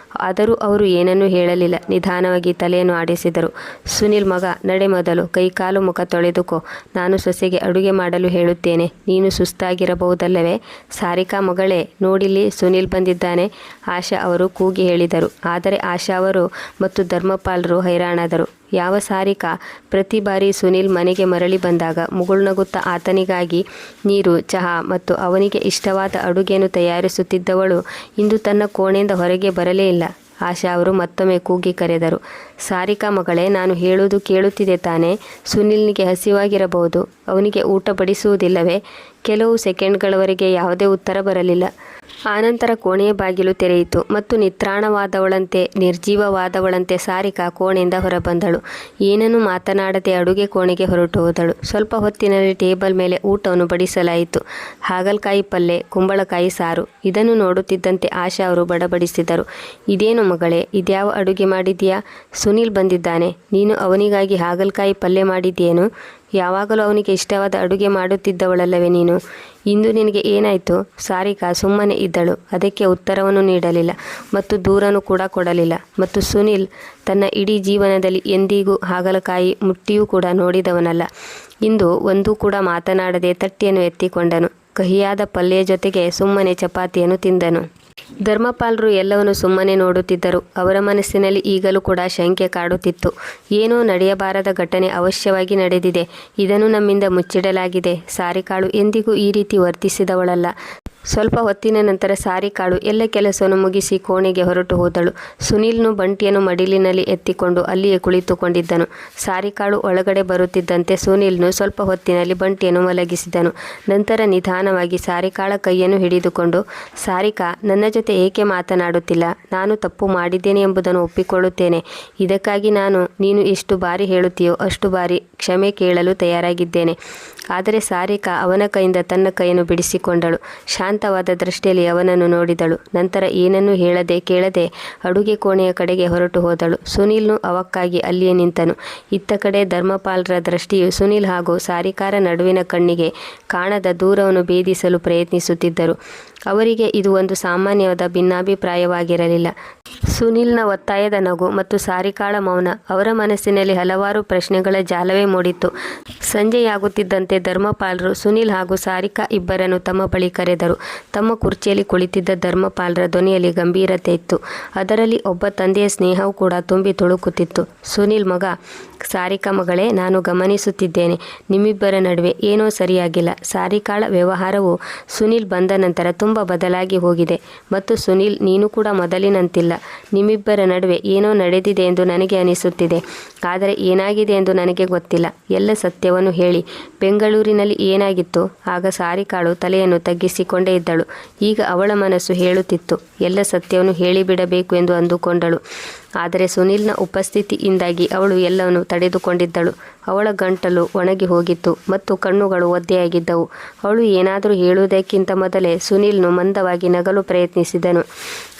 ಆದರೂ ಅವರು ಏನನ್ನೂ ಹೇಳಲಿಲ್ಲ. ನಿಧಾನವಾಗಿ ತಲೆಯನ್ನು ಆಡಿಸಿದರು. ಸುನಿಲ್, ಮಗ ನಡೆ, ಮೊದಲು ಕೈಕಾಲು ಮುಖ ತೊಳೆದುಕೋ. ನಾನು ಸೊಸೆಗೆ ಅಡುಗೆ ಮಾಡಲು ಹೇಳುತ್ತೇನೆ. ನೀನು ಸುಸ್ತಾಗಿರಬಹುದಲ್ಲವೇ? ಸಾರಿಕಾ ಮಗಳೇ, ನೋಡಿಲ್ಲಿ ಸುನಿಲ್ ಬಂದಿದ್ದಾನೆ, ಆಶಾ ಅವರು ಕೂಗಿ ಹೇಳಿದರು. ಆದರೆ ಆಶಾ ಅವರು ಮತ್ತು ಧರ್ಮಪಾಲರು ಹೈರಾಣಾದರು. ಯಾವ ಸಾರಿಕಾ? ಪ್ರತಿ ಬಾರಿ ಸುನಿಲ್ ಮನೆಗೆ ಮರಳಿ ಬಂದಾಗ ಮುಗುಳ್ನಗುತ್ತಾ ಆತನಿಗಾಗಿ ನೀರು, ಚಹಾ ಮತ್ತು ಅವನಿಗೆ ಇಷ್ಟವಾದ ಅಡುಗೆಯನ್ನು ತಯಾರಿಸುತ್ತಿದ್ದವಳು ಇಂದು ತನ್ನ ಕೋಣೆಯಿಂದ ಹೊರಗೆ ಬರಲೇ ಇಲ್ಲ. ಆಶಾ ಅವರು ಮತ್ತೊಮ್ಮೆ ಕೂಗಿ ಕರೆದರು. ಸಾರಿಕಾ ಮಗಳೇ, ನಾನು ಹೇಳುವುದು ಕೇಳುತ್ತಿದೆ ತಾನೇ? ಸುನಿಲ್ನಿಗೆ ಹಸಿವಾಗಿರಬಹುದು, ಅವನಿಗೆ ಊಟ ಬಡಿಸುವುದಿಲ್ಲವೇ? ಕೆಲವು ಸೆಕೆಂಡ್ಗಳವರೆಗೆ ಯಾವುದೇ ಉತ್ತರ ಬರಲಿಲ್ಲ. ಆನಂತರ ಕೋಣೆಯ ಬಾಗಿಲು ತೆರೆಯಿತು ಮತ್ತು ನಿತ್ರಾಣವಾದವಳಂತೆ, ನಿರ್ಜೀವವಾದವಳಂತೆ ಸಾರಿಕಾ ಕೋಣೆಯಿಂದ ಹೊರಬಂದಳು. ಏನನ್ನೂ ಮಾತನಾಡದೆ ಅಡುಗೆ ಕೋಣೆಗೆ ಹೊರಟು ಹೋದಳು. ಸ್ವಲ್ಪ ಹೊತ್ತಿನಲ್ಲಿ ಟೇಬಲ್ ಮೇಲೆ ಊಟವನ್ನು ಬಡಿಸಲಾಯಿತು. ಹಾಗಲಕಾಯಿ ಪಲ್ಯ, ಕುಂಬಳಕಾಯಿ ಸಾರು. ಇದನ್ನು ನೋಡುತ್ತಿದ್ದಂತೆ ಆಶಾ ಅವರು ಬಡಬಡಿಸಿದರು. ಇದೇನು ಮಗಳೇ, ಇದ್ಯಾವ ಅಡುಗೆ ಮಾಡಿದೀಯಾ? ಸುನಿಲ್ ಬಂದಿದ್ದಾನೆ, ನೀನು ಅವನಿಗಾಗಿ ಹಾಗಲಕಾಯಿ ಪಲ್ಯ ಮಾಡಿದ್ಯೇನು? ಯಾವಾಗಲೂ ಅವನಿಗೆ ಇಷ್ಟವಾದ ಅಡುಗೆ ಮಾಡುತ್ತಿದ್ದವಳಲ್ಲವೇ ನೀನು? ಇಂದು ನಿನಗೆ ಏನಾಯಿತು? ಸಾರಿಕಾ ಸುಮ್ಮನೆ ಇದ್ದಳು. ಅದಕ್ಕೆ ಉತ್ತರವನ್ನು ನೀಡಲಿಲ್ಲ ಮತ್ತು ದೂರನೂ ಕೂಡ ಕೊಡಲಿಲ್ಲ. ಮತ್ತು ಸುನಿಲ್ ತನ್ನ ಇಡೀ ಜೀವನದಲ್ಲಿ ಎಂದಿಗೂ ಹಾಗಲಕಾಯಿ ಮುಟ್ಟಿಯೂ ಕೂಡ ನೋಡಿದವನಲ್ಲ. ಇಂದು ಒಂದೂ ಕೂಡ ಮಾತನಾಡದೆ ತಟ್ಟೆಯನ್ನು ಎತ್ತಿಕೊಂಡನು. ಕಹಿಯಾದ ಪಲ್ಯ ಜೊತೆಗೆ ಸುಮ್ಮನೆ ಚಪಾತಿಯನ್ನು ತಿಂದನು. ಧರ್ಮಪಾಲರು ಎಲ್ಲವನ್ನು ಸುಮ್ಮನೆ ನೋಡುತ್ತಿದ್ದರು. ಅವರ ಮನಸ್ಸಿನಲ್ಲಿ ಈಗಲೂ ಕೂಡ ಶಂಕೆ ಕಾಡುತ್ತಿತ್ತು. ಏನೋ ನಡೆಯಬಾರದ ಘಟನೆ ಅವಶ್ಯವಾಗಿ ನಡೆದಿದೆ. ಇದನ್ನು ನಮ್ಮಿಂದ ಮುಚ್ಚಿಡಲಾಗಿದೆ. ಸಾರಿಕಾಳು ಎಂದಿಗೂ ಈ ರೀತಿ ವರ್ತಿಸಿದವಳಲ್ಲ. ಸ್ವಲ್ಪ ಹೊತ್ತಿನ ನಂತರ ಸಾರಿಕಾಳು ಎಲ್ಲ ಕೆಲಸವನ್ನು ಮುಗಿಸಿ ಕೋಣೆಗೆ ಹೊರಟು ಹೋದಳು. ಸುನಿಲ್ನು ಬಂಟಿಯನ್ನು ಮಡಿಲಿನಲ್ಲಿ ಎತ್ತಿಕೊಂಡು ಅಲ್ಲಿಯೇ ಕುಳಿತುಕೊಂಡಿದ್ದನು. ಸಾರಿಕಾಳು ಒಳಗಡೆ ಬರುತ್ತಿದ್ದಂತೆ ಸುನಿಲ್ನು ಸ್ವಲ್ಪ ಹೊತ್ತಿನಲ್ಲಿ ಬಂಟಿಯನ್ನು ಮಲಗಿಸಿದನು. ನಂತರ ನಿಧಾನವಾಗಿ ಸಾರಿಕಾಳ ಕೈಯನ್ನು ಹಿಡಿದುಕೊಂಡು, ಸಾರಿಕಾ, ನನ್ನ ಜೊತೆ ಏಕೆ ಮಾತನಾಡುತ್ತಿಲ್ಲ? ನಾನು ತಪ್ಪು ಮಾಡಿದ್ದೇನೆ ಎಂಬುದನ್ನು ಒಪ್ಪಿಕೊಳ್ಳುತ್ತೇನೆ. ಇದಕ್ಕಾಗಿ ನೀನು ಎಷ್ಟು ಬಾರಿ ಹೇಳುತ್ತೀಯೋ ಅಷ್ಟು ಬಾರಿ ಕ್ಷಮೆ ಕೇಳಲು ತಯಾರಾಗಿದ್ದೇನೆ. ಆದರೆ ಸಾರಿಕಾ ಅವನ ಕೈಯಿಂದ ತನ್ನ ಕೈಯನ್ನು ಬಿಡಿಸಿಕೊಂಡಳು. ಶಾಂತವಾದ ದೃಷ್ಟಿಯಲ್ಲಿ ಅವನನ್ನು ನೋಡಿದಳು. ನಂತರ ಏನನ್ನೂ ಹೇಳದೆ ಕೇಳದೆ ಅಡುಗೆ ಕೋಣೆಯ ಕಡೆಗೆ ಹೊರಟು ಹೋದಳು. ಸುನಿಲ್ನು ಅವಕ್ಕಾಗಿ ಅಲ್ಲಿಯೇ ನಿಂತನು. ಇತ್ತ ಕಡೆ ಧರ್ಮಪಾಲರ ದೃಷ್ಟಿಯು ಸುನಿಲ್ ಹಾಗೂ ಸಾರಿಕಾರ ನಡುವಿನ ಕಣ್ಣಿಗೆ ಕಾಣದ ದೂರವನ್ನು ಭೇದಿಸಲು ಪ್ರಯತ್ನಿಸುತ್ತಿದ್ದರು. ಅವರಿಗೆ ಇದು ಒಂದು ಸಾಮಾನ್ಯವಾದ ಭಿನ್ನಾಭಿಪ್ರಾಯವಾಗಿರಲಿಲ್ಲ. ಸುನಿಲ್ನ ಒತ್ತಾಯದ ನಗು ಮತ್ತು ಸಾರಿಕಾಳ ಮೌನ ಅವರ ಮನಸ್ಸಿನಲ್ಲಿ ಹಲವಾರು ಪ್ರಶ್ನೆಗಳ ಜಾಲವೇ ಮೂಡಿತ್ತು. ಸಂಜೆಯಾಗುತ್ತಿದ್ದಂತೆ ಧರ್ಮಪಾಲರು ಸುನಿಲ್ ಹಾಗೂ ಸಾರಿಕಾ ಇಬ್ಬರನ್ನು ತಮ್ಮ ಬಳಿ ಕರೆದರು. ತಮ್ಮ ಕುರ್ಚಿಯಲ್ಲಿ ಕುಳಿತಿದ್ದ ಧರ್ಮಪಾಲರ ಧ್ವನಿಯಲ್ಲಿ ಗಂಭೀರತೆ ಇತ್ತು. ಅದರಲ್ಲಿ ಒಬ್ಬ ತಂದೆಯ ಸ್ನೇಹವೂ ಕೂಡ ತುಂಬಿ ತುಳುಕುತ್ತಿತ್ತು. ಸುನಿಲ್, ಮಗ. ಸಾರಿಕಾ ಮಗಳೇ, ನಾನು ಗಮನಿಸುತ್ತಿದ್ದೇನೆ, ನಿಮ್ಮಿಬ್ಬರ ನಡುವೆ ಏನೋ ಸರಿಯಾಗಿಲ್ಲ. ಸಾರಿಕಾಳ ವ್ಯವಹಾರವು ಸುನಿಲ್ ಬಂದ ನಂತರ ತುಂಬ ಬದಲಾಗಿ ಹೋಗಿದೆ. ಮತ್ತು ಸುನಿಲ್, ನೀನು ಕೂಡ ಮೊದಲಿನಂತಿಲ್ಲ. ನಿಮ್ಮಿಬ್ಬರ ನಡುವೆ ಏನೋ ನಡೆದಿದೆ ಎಂದು ನನಗೆ ಅನಿಸುತ್ತಿದೆ. ಆದರೆ ಏನಾಗಿದೆ ಎಂದು ನನಗೆ ಗೊತ್ತಿಲ್ಲ. ಎಲ್ಲ ಸತ್ಯವನ್ನು ಹೇಳಿ. ಬೆಂಗಳೂರಿನಲ್ಲಿ ಏನಾಗಿತ್ತು? ಆಗ ಸಾರಿಕಾಳು ತಲೆಯನ್ನು ತಗ್ಗಿಸಿಕೊಂಡೇ ಇದ್ದಳು. ಈಗ ಅವಳ ಮನಸ್ಸು ಹೇಳುತ್ತಿತ್ತು, ಎಲ್ಲ ಸತ್ಯವನ್ನು ಹೇಳಿಬಿಡಬೇಕು ಎಂದು ಅಂದುಕೊಂಡಳು. ಆದರೆ ಸುನಿಲ್ನ ಉಪಸ್ಥಿತಿಯಿಂದಾಗಿ ಅವಳು ಎಲ್ಲವನ್ನು ತಡೆದುಕೊಂಡಿದ್ದಳು. ಅವಳ ಗಂಟಲು ಒಣಗಿ ಹೋಗಿತ್ತು ಮತ್ತು ಕಣ್ಣುಗಳು ಒದ್ದೆಯಾಗಿದ್ದವು. ಅವಳು ಏನಾದರೂ ಹೇಳುವುದಕ್ಕಿಂತ ಮೊದಲೇ ಸುನಿಲ್ನು ಮಂದವಾಗಿ ನಗಲು ಪ್ರಯತ್ನಿಸಿದನು.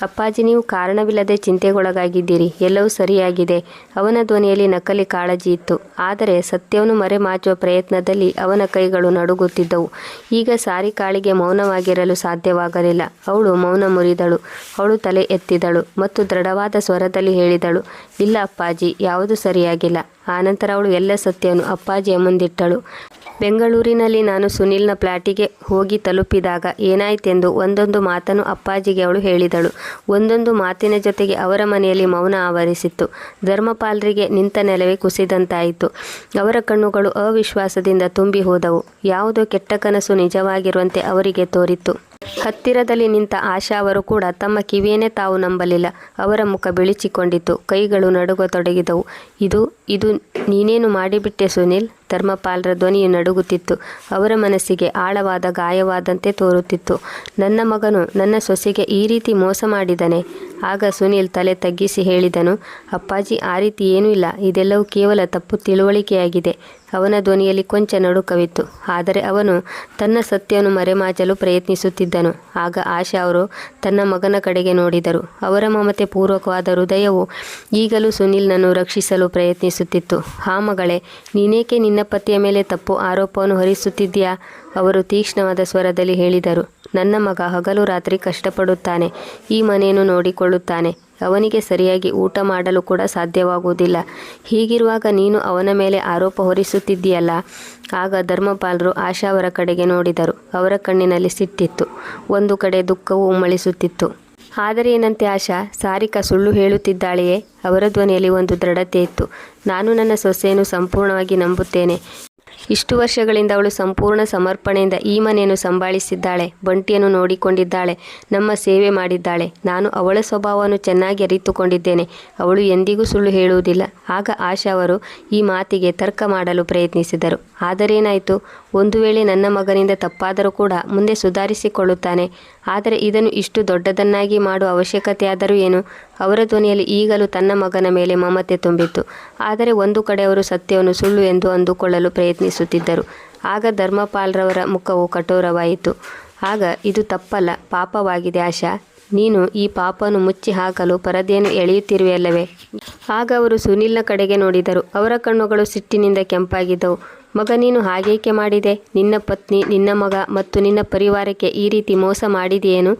ಅಪ್ಪಾಜಿ, ನೀವು ಕಾರಣವಿಲ್ಲದೆ ಚಿಂತೆಗೊಳಗಾಗಿದ್ದೀರಿ. ಎಲ್ಲವೂ ಸರಿಯಾಗಿದೆ. ಅವನ ಧ್ವನಿಯಲ್ಲಿ ನಕಲಿ ಕಾಳಜಿ ಇತ್ತು. ಆದರೆ ಸತ್ಯವನ್ನು ಮರೆಮಾಚುವ ಪ್ರಯತ್ನದಲ್ಲಿ ಅವನ ಕೈಗಳು ನಡುಗುತ್ತಿದ್ದವು. ಈಗ ಸಾರಿಕಾಳಿಗೆ ಮೌನವಾಗಿರಲು ಸಾಧ್ಯವಾಗಲಿಲ್ಲ. ಅವಳು ಮೌನ ಮುರಿದಳು. ಅವಳು ತಲೆ ಎತ್ತಿದಳು ಮತ್ತು ದೃಢವಾದ ಸ್ವರದಲ್ಲಿ ಹೇಳಿದಳು, ಇಲ್ಲ ಅಪ್ಪಾಜಿ, ಯಾವುದೂ ಸರಿಯಾಗಿಲ್ಲ. ಆನಂತರ ಅವಳು ಎಲ್ಲ ಸತ್ಯವನ್ನು ಅಪ್ಪಾಜಿಯ ಮುಂದಿಟ್ಟಳು. ಬೆಂಗಳೂರಿನಲ್ಲಿ ನಾನು ಸುನಿಲ್ನ ಫ್ಲ್ಯಾಟಿಗೆ ಹೋಗಿ ತಲುಪಿದಾಗ ಏನಾಯಿತೆಂದು ಒಂದೊಂದು ಮಾತನ್ನು ಅಪ್ಪಾಜಿಗೆ ಅವಳು ಹೇಳಿದಳು. ಒಂದೊಂದು ಮಾತಿನ ಜೊತೆಗೆ ಅವರ ಮನೆಯಲ್ಲಿ ಮೌನ ಆವರಿಸಿತ್ತು. ಧರ್ಮಪಾಲರಿಗೆ ನಿಂತ ನೆಲವೇ ಕುಸಿದಂತಾಯಿತು. ಅವರ ಕಣ್ಣುಗಳು ಅವಿಶ್ವಾಸದಿಂದ ತುಂಬಿ ಹೋದವು. ಯಾವುದೋ ಕೆಟ್ಟ ಕನಸು ನಿಜವಾಗಿರುವಂತೆ ಅವರಿಗೆ ತೋರಿತ್ತು. ಹತ್ತಿರದಲ್ಲಿ ನಿಂತ ಆಶಾ ಅವರು ಕೂಡ ತಮ್ಮ ಕಿವಿಯನ್ನೇ ತಾವು ನಂಬಲಿಲ್ಲ. ಅವರ ಮುಖ ಬಿಳಿಚಿಕೊಂಡಿತು. ಕೈಗಳು ನಡುಗತೊಡಗಿದವು. ಇದು ನೀನೇನು ಮಾಡಿಬಿಟ್ಟೆ ಸುನಿಲ್? ಧರ್ಮಪಾಲರ ಧ್ವನಿಯು ನಡುಗುತ್ತಿತ್ತು. ಅವರ ಮನಸ್ಸಿಗೆ ಆಳವಾದ ಗಾಯವಾದಂತೆ ತೋರುತ್ತಿತ್ತು. ನನ್ನ ಮಗನು ನನ್ನ ಸೊಸೆಗೆ ಈ ರೀತಿ ಮೋಸ ಮಾಡಿದನೆ? ಆಗ ಸುನಿಲ್ ತಲೆ ತಗ್ಗಿಸಿ ಹೇಳಿದನು, ಅಪ್ಪಾಜಿ, ಆ ರೀತಿ ಏನೂ ಇಲ್ಲ. ಇದೆಲ್ಲವೂ ಕೇವಲ ತಪ್ಪು ತಿಳುವಳಿಕೆಯಾಗಿದೆ. ಅವನ ಧ್ವನಿಯಲ್ಲಿ ಕೊಂಚ ನಡುಕವಿತ್ತು. ಆದರೆ ಅವನು ತನ್ನ ಸತ್ಯವನ್ನು ಮರೆಮಾಚಲು ಪ್ರಯತ್ನಿಸುತ್ತಿದ್ದನು. ಆಗ ಆಶಾ ಅವರು ತನ್ನ ಮಗನ ಕಡೆಗೆ ನೋಡಿದರು. ಅವರ ಮಮತೆ ಪೂರ್ವಕವಾದ ಹೃದಯವು ಈಗಲೂ ಸುನಿಲ್ನನ್ನು ರಕ್ಷಿಸಲು ಪ್ರಯತ್ನಿಸುತ್ತಿತ್ತು. ಹಾ ಮಗಳೇ, ನೀನೇಕೆ ನಿನ್ನ ಪತಿಯ ಮೇಲೆ ತಪ್ಪು ಆರೋಪವನ್ನು ಹೊರಿಸುತ್ತಿದ್ದೀಯಾ? ಅವರು ತೀಕ್ಷ್ಣವಾದ ಸ್ವರದಲ್ಲಿ ಹೇಳಿದರು. ನನ್ನ ಮಗ ಹಗಲು ರಾತ್ರಿ ಕಷ್ಟಪಡುತ್ತಾನೆ. ಈ ಮನೆಯನ್ನು ನೋಡಿಕೊಳ್ಳುತ್ತಾನೆ. ಅವನಿಗೆ ಸರಿಯಾಗಿ ಊಟ ಮಾಡಲು ಕೂಡ ಸಾಧ್ಯವಾಗುವುದಿಲ್ಲ. ಹೀಗಿರುವಾಗ ನೀನು ಅವನ ಮೇಲೆ ಆರೋಪ ಹೊರಿಸುತ್ತಿದ್ದೀಯಲ್ಲ. ಆಗ ಧರ್ಮಪಾಲರು ಆಶಾ ಅವರ ಕಡೆಗೆ ನೋಡಿದರು. ಅವರ ಕಣ್ಣಿನಲ್ಲಿ ಸಿಟ್ಟಿತ್ತು, ಒಂದು ಕಡೆ ದುಃಖವೂ ಉಮ್ಮಳಿಸುತ್ತಿತ್ತು. ಆದರೆ ಏನಂತೆ ಆಶಾ, ಸಾರಿಕಾ ಸುಳ್ಳು ಹೇಳುತ್ತಿದ್ದಾಳೆಯೇ? ಅವರ ಧ್ವನಿಯಲ್ಲಿ ಒಂದು ದೃಢತೆ ಇತ್ತು. ನಾನು ನನ್ನ ಸೊಸೆಯನ್ನು ಸಂಪೂರ್ಣವಾಗಿ ನಂಬುತ್ತೇನೆ. ಇಷ್ಟು ವರ್ಷಗಳಿಂದ ಅವಳು ಸಂಪೂರ್ಣ ಸಮರ್ಪಣೆಯಿಂದ ಈ ಮನೆಯನ್ನು ಸಂಭಾಳಿಸಿದ್ದಾಳೆ, ಬಂಟಿಯನ್ನು ನೋಡಿಕೊಂಡಿದ್ದಾಳೆ, ನಮ್ಮ ಸೇವೆ ಮಾಡಿದ್ದಾಳೆ. ನಾನು ಅವಳ ಸ್ವಭಾವವನ್ನು ಚೆನ್ನಾಗಿ ಅರಿತುಕೊಂಡಿದ್ದೇನೆ. ಅವಳು ಎಂದಿಗೂ ಸುಳ್ಳು ಹೇಳುವುದಿಲ್ಲ. ಆಗ ಆಶಾ ಅವರು ಈ ಮಾತಿಗೆ ತರ್ಕ ಮಾಡಲು ಪ್ರಯತ್ನಿಸಿದರು. ಆದರೇನಾಯಿತು? ಒಂದು ವೇಳೆ ನನ್ನ ಮಗನಿಂದ ತಪ್ಪಾದರೂ ಕೂಡ ಮುಂದೆ ಸುಧಾರಿಸಿಕೊಳ್ಳುತ್ತಾನೆ. ಆದರೆ ಇದನ್ನು ಇಷ್ಟು ದೊಡ್ಡದನ್ನಾಗಿ ಮಾಡುವ ಅವಶ್ಯಕತೆಯಾದರೂ ಏನು? ಅವರ ಧ್ವನಿಯಲ್ಲಿ ಈಗಲೂ ತನ್ನ ಮಗನ ಮೇಲೆ ಮಮತೆ ತುಂಬಿತ್ತು. ಆದರೆ ಒಂದು ಕಡೆ ಅವರು ಸತ್ಯವನ್ನು ಸುಳ್ಳು ಎಂದು ಅಂದುಕೊಳ್ಳಲು ಪ್ರಯತ್ನಿಸುತ್ತಿದ್ದರು. ಆಗ ಧರ್ಮಪಾಲರವರ ಮುಖವು ಕಠೋರವಾಯಿತು. ಆಗ ಇದು ತಪ್ಪಲ್ಲ, ಪಾಪವಾಗಿದೆ ಆಶಾ. ನೀನು ಈ ಪಾಪವನ್ನು ಮುಚ್ಚಿ ಹಾಕಲು ಪರದೆಯನ್ನು ಎಳೆಯುತ್ತಿರುವೆಯಲ್ಲವೇ? ಆಗ ಅವರು ಸುನಿಲ್ನ ಕಡೆಗೆ ನೋಡಿದರು. ಅವರ ಕಣ್ಣುಗಳು ಸಿಟ್ಟಿನಿಂದ ಕೆಂಪಾಗಿದ್ದವು. ಮಗ, ನೀನು ಹಾಗೇಕೆ ಮಾಡಿದೆ? ನಿನ್ನ ಪತ್ನಿ, ನಿನ್ನ ಮಗ ಮತ್ತು ನಿನ್ನ ಪರಿವಾರಕ್ಕೆ ಈ ರೀತಿ ಮೋಸ ಮಾಡಿದೆಯೇನು?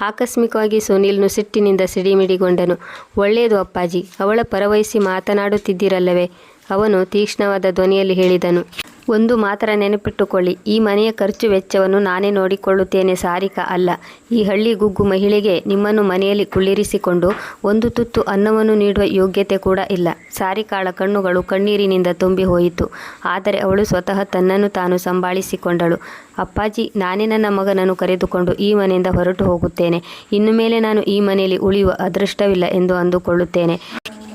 ಆಕಸ್ಮಿಕವಾಗಿ ಸುನಿಲ್ನು ಸಿಟ್ಟಿನಿಂದ ಸಿಡಿಮಿಡಿಗೊಂಡನು. ಒಳ್ಳೆಯದು ಅಪ್ಪಾಜಿ, ಅವಳ ಪರವಹಿಸಿ ಮಾತನಾಡುತ್ತಿದ್ದಿರಲ್ಲವೇ? ಅವನು ತೀಕ್ಷ್ಣವಾದ ಧ್ವನಿಯಲ್ಲಿ ಹೇಳಿದನು. ಒಂದು ಮಾತ್ರ ನೆನಪಿಟ್ಟುಕೊಳ್ಳಿ, ಈ ಮನೆಯ ಖರ್ಚು ವೆಚ್ಚವನ್ನು ನಾನೇ ನೋಡಿಕೊಳ್ಳುತ್ತೇನೆ, ಸಾರಿಕಾ ಅಲ್ಲ. ಈ ಹಳ್ಳಿ ಗುಗ್ಗು ಮಹಿಳೆಗೆ ನಿಮ್ಮನ್ನು ಮನೆಯಲ್ಲಿ ಕುಳ್ಳಿರಿಸಿಕೊಂಡು ಒಂದು ತುತ್ತು ಅನ್ನವನ್ನು ನೀಡುವ ಯೋಗ್ಯತೆ ಕೂಡ ಇಲ್ಲ. ಸಾರಿಕಾಳ ಕಣ್ಣುಗಳು ಕಣ್ಣೀರಿನಿಂದ ತುಂಬಿ ಹೋಯಿತು. ಆದರೆ ಅವಳು ಸ್ವತಃ ತನ್ನನ್ನು ತಾನು ಸಂಭಾಳಿಸಿಕೊಂಡಳು. ಅಪ್ಪಾಜಿ, ನಾನೇ ನನ್ನ ಮಗನನ್ನು ಕರೆದುಕೊಂಡು ಈ ಮನೆಯಿಂದ ಹೊರಟು ಹೋಗುತ್ತೇನೆ. ಇನ್ನು ಮೇಲೆ ನಾನು ಈ ಮನೆಯಲ್ಲಿ ಉಳಿಯುವ ಅದೃಷ್ಟವಿಲ್ಲ ಎಂದು ಅಂದುಕೊಳ್ಳುತ್ತೇನೆ.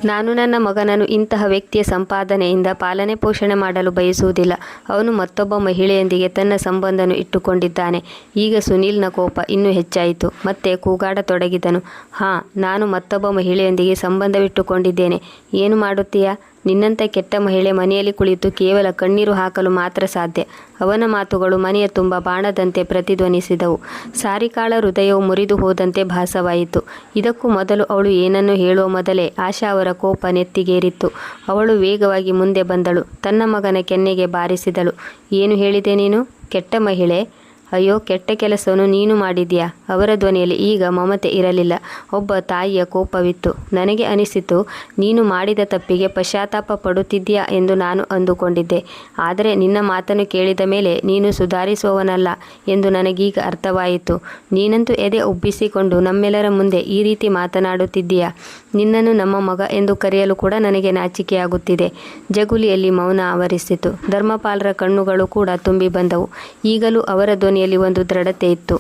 ನಾನು ನನ್ನ ಮಗನನ್ನು ಇಂತಹ ವ್ಯಕ್ತಿಯ ಸಂಪಾದನೆಯಿಂದ ಪಾಲನೆ ಪೋಷಣೆ ಮಾಡಲು ಬಯಸುವುದಿಲ್ಲ. ಅವನು ಮತ್ತೊಬ್ಬ ಮಹಿಳೆಯೊಂದಿಗೆ ತನ್ನ ಸಂಬಂಧವನ್ನು ಇಟ್ಟುಕೊಂಡಿದ್ದಾನೆ. ಈಗ ಸುನೀಲ್ನ ಕೋಪ ಇನ್ನೂ ಹೆಚ್ಚಾಯಿತು. ಮತ್ತೆ ಕೂಗಾಡತೊಡಗಿದನು. ಹಾಂ, ನಾನು ಮತ್ತೊಬ್ಬ ಮಹಿಳೆಯೊಂದಿಗೆ ಸಂಬಂಧವಿಟ್ಟುಕೊಂಡಿದ್ದೇನೆ. ಏನು ಮಾಡುತ್ತೀಯಾ? ನಿನ್ನಂಥ ಕೆಟ್ಟ ಮಹಿಳೆ ಮನೆಯಲ್ಲಿ ಕುಳಿತು ಕೇವಲ ಕಣ್ಣೀರು ಹಾಕಲು ಮಾತ್ರ ಸಾಧ್ಯ. ಅವನ ಮಾತುಗಳು ಮನೆಯ ತುಂಬ ಬಾಣದಂತೆ ಪ್ರತಿಧ್ವನಿಸಿದವು. ಸಾರಿಕಾಳ ಹೃದಯವು ಮುರಿದು ಹೋದಂತೆ ಭಾಸವಾಯಿತು. ಇದಕ್ಕೂ ಮೊದಲು ಅವಳು ಏನನ್ನು ಹೇಳುವ ಮೊದಲೇ ಆಶಾ ಅವರ ಕೋಪ ನೆತ್ತಿಗೇರಿತ್ತು. ಅವಳು ವೇಗವಾಗಿ ಮುಂದೆ ಬಂದಳು. ತನ್ನ ಮಗನ ಕೆನ್ನೆಗೆ ಬಾರಿಸಿದಳು. ಏನು ಹೇಳಿದೆ ನೀನು? ಕೆಟ್ಟ ಮಹಿಳೆ? ಅಯ್ಯೋ, ಕೆಟ್ಟ ಕೆಲಸವನ್ನು ನೀನು ಮಾಡಿದ್ಯಾ? ಅವರ ಧ್ವನಿಯಲ್ಲಿ ಈಗ ಮಮತೆ ಇರಲಿಲ್ಲ, ಒಬ್ಬ ತಾಯಿಯ ಕೋಪವಿತ್ತು. ನನಗೆ ಅನಿಸಿತು, ನೀನು ಮಾಡಿದ ತಪ್ಪಿಗೆ ಪಶ್ಚಾತ್ತಾಪ ಪಡುತ್ತಿದ್ದೀಯಾ ಎಂದು ನಾನು ಅಂದುಕೊಂಡಿದ್ದೆ. ಆದರೆ ನಿನ್ನ ಮಾತನ್ನು ಕೇಳಿದ ಮೇಲೆ ನೀನು ಸುಧಾರಿಸುವವನಲ್ಲ ಎಂದು ನನಗೀಗ ಅರ್ಥವಾಯಿತು. ನೀನಂತೂ ಎದೆ ಉಬ್ಬಿಸಿಕೊಂಡು ನಮ್ಮೆಲ್ಲರ ಮುಂದೆ ಈ ರೀತಿ ಮಾತನಾಡುತ್ತಿದ್ದೀಯಾ? ನಿನ್ನನ್ನು ನಮ್ಮ ಮಗ ಎಂದು ಕರೆಯಲು ಕೂಡ ನನಗೆ ನಾಚಿಕೆಯಾಗುತ್ತಿದೆ. ಜಗುಲಿಯಲ್ಲಿ ಮೌನ ಆವರಿಸಿತು. ಧರ್ಮಪಾಲರ ಕಣ್ಣುಗಳು ಕೂಡ ತುಂಬಿ ಬಂದವು. ಈಗಲೂ ಅವರ ಧ್ವನಿಯಲ್ಲಿ ಒಂದು ದೃಢತೆ ಇತ್ತು.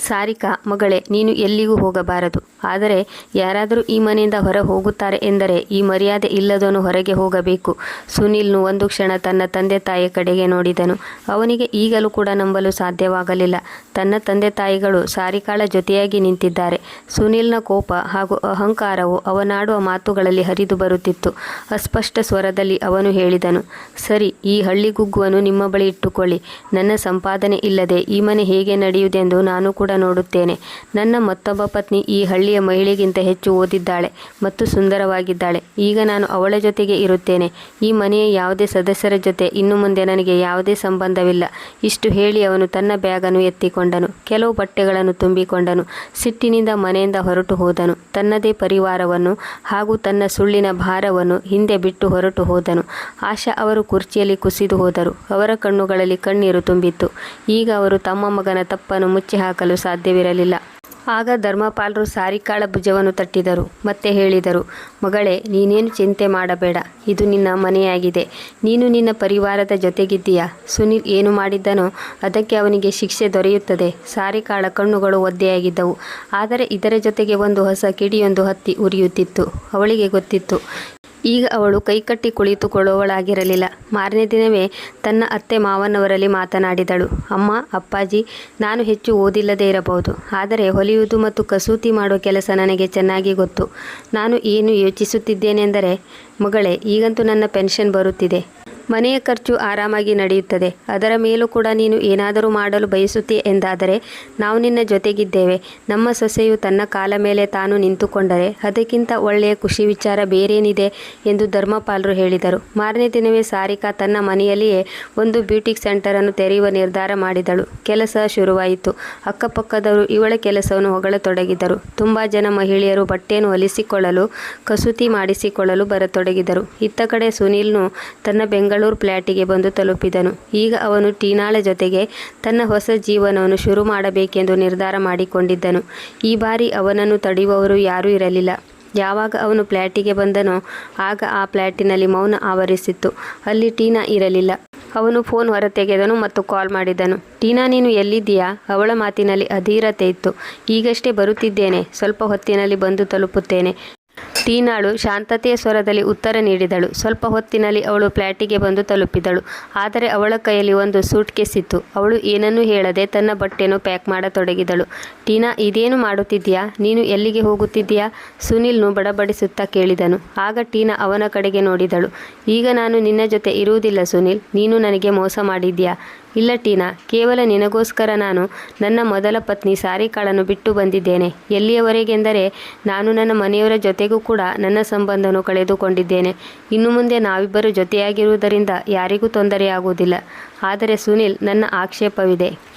ಸಾರಿಕಾ, ಮಗಳೇ, ನೀನು ಎಲ್ಲಿಗೂ ಹೋಗಬಾರದು. ಆದರೆ ಯಾರಾದರೂ ಈ ಮನೆಯಿಂದ ಹೊರ ಹೋಗುತ್ತಾರೆ ಎಂದರೆ ಈ ಮರ್ಯಾದೆ ಇಲ್ಲದವನು ಹೊರಗೆ ಹೋಗಬೇಕು. ಸುನೀಲ್ನು ಒಂದು ಕ್ಷಣ ತನ್ನ ತಂದೆ ತಾಯಿಯ ಕಡೆಗೆ ನೋಡಿದನು. ಅವನಿಗೆ ಈಗಲೂ ಕೂಡ ನಂಬಲು ಸಾಧ್ಯವಾಗಲಿಲ್ಲ. ತನ್ನ ತಂದೆ ತಾಯಿಗಳು ಸಾರಿಕಾಳ ಜೊತೆಯಾಗಿ ನಿಂತಿದ್ದಾರೆ. ಸುನೀಲ್ನ ಕೋಪ ಹಾಗೂ ಅಹಂಕಾರವು ಅವನಾಡುವ ಮಾತುಗಳಲ್ಲಿ ಹರಿದು ಬರುತ್ತಿತ್ತು. ಅಸ್ಪಷ್ಟ ಸ್ವರದಲ್ಲಿ ಅವನು ಹೇಳಿದನು, ಸರಿ, ಈ ಹಳ್ಳಿಗುಗ್ಗುವನ್ನು ನಿಮ್ಮ ಬಳಿ ಇಟ್ಟುಕೊಳ್ಳಿ. ನನ್ನ ಸಂಪಾದನೆ ಇಲ್ಲದೆ ಈ ಮನೆ ಹೇಗೆ ನಡೆಯುವುದೆಂದು ನಾನು ಕೂಡ ನೋಡುತ್ತೇನೆ. ನನ್ನ ಮತ್ತೊಬ್ಬ ಪತ್ನಿ ಈ ಹಳ್ಳಿಯ ಮಹಿಳೆಗಿಂತ ಹೆಚ್ಚು ಓದಿದ್ದಾಳೆ ಮತ್ತು ಸುಂದರವಾಗಿದ್ದಾಳೆ. ಈಗ ನಾನು ಅವಳ ಜೊತೆಗೆ ಇರುತ್ತೇನೆ. ಈ ಮನೆಯ ಯಾವುದೇ ಸದಸ್ಯರ ಜೊತೆ ಇನ್ನು ಮುಂದೆ ನನಗೆ ಯಾವುದೇ ಸಂಬಂಧವಿಲ್ಲ. ಇಷ್ಟು ಹೇಳಿ ಅವನು ತನ್ನ ಬ್ಯಾಗನ್ನು ಎತ್ತಿಕೊಂಡನು. ಕೆಲವು ಬಟ್ಟೆಗಳನ್ನು ತುಂಬಿಕೊಂಡನು. ಸಿಟ್ಟಿನಿಂದ ಮನೆಯಿಂದ ಹೊರಟು ಹೋದನು. ತನ್ನದೇ ಪರಿವಾರವನ್ನು ಹಾಗೂ ತನ್ನ ಸುಳ್ಳಿನ ಭಾರವನ್ನು ಹಿಂದೆ ಬಿಟ್ಟು ಹೊರಟು ಹೋದನು. ಆಶಾ ಅವರು ಕುರ್ಚಿಯಲ್ಲಿ ಕುಸಿದು ಹೋದರು. ಅವರ ಕಣ್ಣುಗಳಲ್ಲಿ ಕಣ್ಣೀರು ತುಂಬಿತ್ತು. ಈಗ ಅವರು ತಮ್ಮ ಮಗನ ತಪ್ಪನ್ನು ಮುಚ್ಚಿ ಹಾಕಲು ಸಾಧ್ಯವಿರಲಿಲ್ಲ. ಆಗ ಧರ್ಮಪಾಲರು ಸಾರಿಕಾಳ ಭುಜವನ್ನು ತಟ್ಟಿದರು. ಮತ್ತೆ ಹೇಳಿದರು, ಮಗಳೇ, ನೀನೇನು ಚಿಂತೆ ಮಾಡಬೇಡ. ಇದು ನಿನ್ನ ಮನೆಯಾಗಿದೆ. ನೀನು ನಿನ್ನ ಪರಿವಾರದ ಜೊತೆಗಿದ್ದೀಯಾ. ಸುನೀಲ್ ಏನು ಮಾಡಿದ್ದನೋ ಅದಕ್ಕೆ ಅವನಿಗೆ ಶಿಕ್ಷೆ ದೊರೆಯುತ್ತದೆ. ಸಾರಿಕಾಳ ಕಣ್ಣುಗಳು ಒದ್ದೆಯಾಗಿದ್ದವು. ಆದರೆ ಇದರ ಜೊತೆಗೆ ಒಂದು ಹೊಸ ಕಿಡಿಯೊಂದು ಹತ್ತಿ ಉರಿಯುತ್ತಿತ್ತು. ಅವಳಿಗೆ ಗೊತ್ತಿತ್ತು, ಈಗ ಅವಳು ಕೈಕಟ್ಟಿ ಕುಳಿತುಕೊಳ್ಳುವವಳಾಗಿರಲಿಲ್ಲ. ಮಾರನೇ ದಿನವೇ ತನ್ನ ಅತ್ತೆ ಮಾವನವರಲ್ಲಿ ಮಾತನಾಡಿದಳು. ಅಮ್ಮ, ಅಪ್ಪಾಜಿ, ನಾನು ಹೆಚ್ಚು ಓದಿಲ್ಲದೆ ಇರಬಹುದು. ಆದರೆ ಹೊಲಿಯುವುದು ಮತ್ತು ಕಸೂತಿ ಮಾಡುವ ಕೆಲಸ ನನಗೆ ಚೆನ್ನಾಗಿ ಗೊತ್ತು. ನಾನು ಏನು ಯೋಚಿಸುತ್ತಿದ್ದೇನೆಂದರೆ, ಮಗಳೇ, ಈಗಂತೂ ನನ್ನ ಪೆನ್ಷನ್ ಬರುತ್ತಿದೆ. ಮನೆಯ ಖರ್ಚು ಆರಾಮಾಗಿ ನಡೆಯುತ್ತದೆ. ಅದರ ಮೇಲೂ ಕೂಡ ನೀನು ಏನಾದರೂ ಮಾಡಲು ಬಯಸುತ್ತೀ ಎಂದಾದರೆ ನಾವು ನಿನ್ನ ಜೊತೆಗಿದ್ದೇವೆ. ನಮ್ಮ ಸೊಸೆಯು ತನ್ನ ಕಾಲ ಮೇಲೆ ತಾನು ನಿಂತುಕೊಂಡರೆ ಅದಕ್ಕಿಂತ ಒಳ್ಳೆಯ ಖುಷಿ ವಿಚಾರ ಬೇರೇನಿದೆ ಎಂದು ಧರ್ಮಪಾಲರು ಹೇಳಿದರು. ಮಾರನೇ ದಿನವೇ ಸಾರಿಕಾ ತನ್ನ ಮನೆಯಲ್ಲಿಯೇ ಒಂದು ಬ್ಯೂಟಿಕ್ ಸೆಂಟರನ್ನು ತೆರೆಯುವ ನಿರ್ಧಾರ ಮಾಡಿದಳು. ಕೆಲಸ ಶುರುವಾಯಿತು. ಅಕ್ಕಪಕ್ಕದವರು ಇವಳ ಕೆಲಸವನ್ನು ಹೊಗಳತೊಡಗಿದರು. ತುಂಬ ಜನ ಮಹಿಳೆಯರು ಬಟ್ಟೆಯನ್ನು ಹೊಲಿಸಿಕೊಳ್ಳಲು, ಕಸೂತಿ ಮಾಡಿಸಿಕೊಳ್ಳಲು ಬರತೊಡಗಿದರು. ಇತ್ತ ಕಡೆ ಸುನೀಲ್ನು ತನ್ನ ಬೆಂಗಳೂರು ಫ್ಲ್ಯಾಟಿಗೆ ಬಂದು ತಲುಪಿದನು. ಈಗ ಅವನು ಟೀನಾಳ ಜೊತೆಗೆ ತನ್ನ ಹೊಸ ಜೀವನವನ್ನು ಶುರು ಮಾಡಬೇಕೆಂದು ನಿರ್ಧಾರ ಮಾಡಿಕೊಂಡಿದ್ದನು. ಈ ಬಾರಿ ಅವನನ್ನು ತಡೆಯುವವರು ಯಾರೂ ಇರಲಿಲ್ಲ. ಯಾವಾಗ ಅವನು ಫ್ಲ್ಯಾಟಿಗೆ ಬಂದನೋ ಆಗ ಆ ಫ್ಲ್ಯಾಟಿನಲ್ಲಿ ಮೌನ ಆವರಿಸಿತ್ತು. ಅಲ್ಲಿ ಟೀನಾ ಇರಲಿಲ್ಲ. ಅವನು ಫೋನ್ ಹೊರತೆಗೆದನು ಮತ್ತು ಕಾಲ್ ಮಾಡಿದನು. ಟೀನಾ, ನೀನು ಎಲ್ಲಿದ್ದೀಯಾ? ಅವಳ ಮಾತಿನಲ್ಲಿ ಅಧೀರತೆ ಇತ್ತು. ಈಗಷ್ಟೇ ಬರುತ್ತಿದ್ದೇನೆ, ಸ್ವಲ್ಪ ಹೊತ್ತಿನಲ್ಲಿ ಬಂದು ತಲುಪುತ್ತೇನೆ. ಟೀನಾಳು ಶಾಂತತೆಯ ಸ್ವರದಲ್ಲಿ ಉತ್ತರ ನೀಡಿದಳು. ಸ್ವಲ್ಪ ಹೊತ್ತಿನಲ್ಲಿ ಅವಳು ಫ್ಲ್ಯಾಟಿಗೆ ಬಂದು ತಲುಪಿದಳು. ಆದರೆ ಅವಳ ಕೈಯಲ್ಲಿ ಒಂದು ಸೂಟ್ ಕೇಸ್ ಇತ್ತು. ಅವಳು ಏನನ್ನೂ ಹೇಳದೆ ತನ್ನ ಬಟ್ಟೆಯನ್ನು ಪ್ಯಾಕ್ ಮಾಡತೊಡಗಿದಳು. ಟೀನಾ, ಇದೇನು ಮಾಡುತ್ತಿದ್ದೀಯಾ? ನೀನು ಎಲ್ಲಿಗೆ ಹೋಗುತ್ತಿದ್ದೀಯಾ? ಸುನೀಲ್ನು ಬಡಬಡಿಸುತ್ತಾ ಕೇಳಿದನು. ಆಗ ಟೀನಾ ಅವನ ಕಡೆಗೆ ನೋಡಿದಳು. ಈಗ ನಾನು ನಿನ್ನ ಜೊತೆ ಇರುವುದಿಲ್ಲ ಸುನೀಲ್, ನೀನು ನನಗೆ ಮೋಸ ಮಾಡಿದ್ದೀಯಾ? ಇಲ್ಲ ಟೀನಾ, ಕೇವಲ ನಿನಗೋಸ್ಕರ ನಾನು ನನ್ನ ಮೊದಲ ಪತ್ನಿ ಸಾರಿಕಾಳನ್ನು ಬಿಟ್ಟು ಬಂದಿದ್ದೇನೆ. ಎಲ್ಲಿಯವರೆಗೆಂದರೆ ನಾನು ನನ್ನ ಮನೆಯವರ ಜೊತೆಗೂ ಕೂಡ ನನ್ನ ಸಂಬಂಧವನ್ನು ಕಳೆದುಕೊಂಡಿದ್ದೇನೆ. ಇನ್ನು ಮುಂದೆ ನಾವಿಬ್ಬರು ಜೊತೆಯಾಗಿರುವುದರಿಂದ ಯಾರಿಗೂ ತೊಂದರೆಯಾಗುವುದಿಲ್ಲ. ಆದರೆ ಸುನೀಲ್, ನನ್ನ ಆಕ್ಷೇಪವಿದೆ.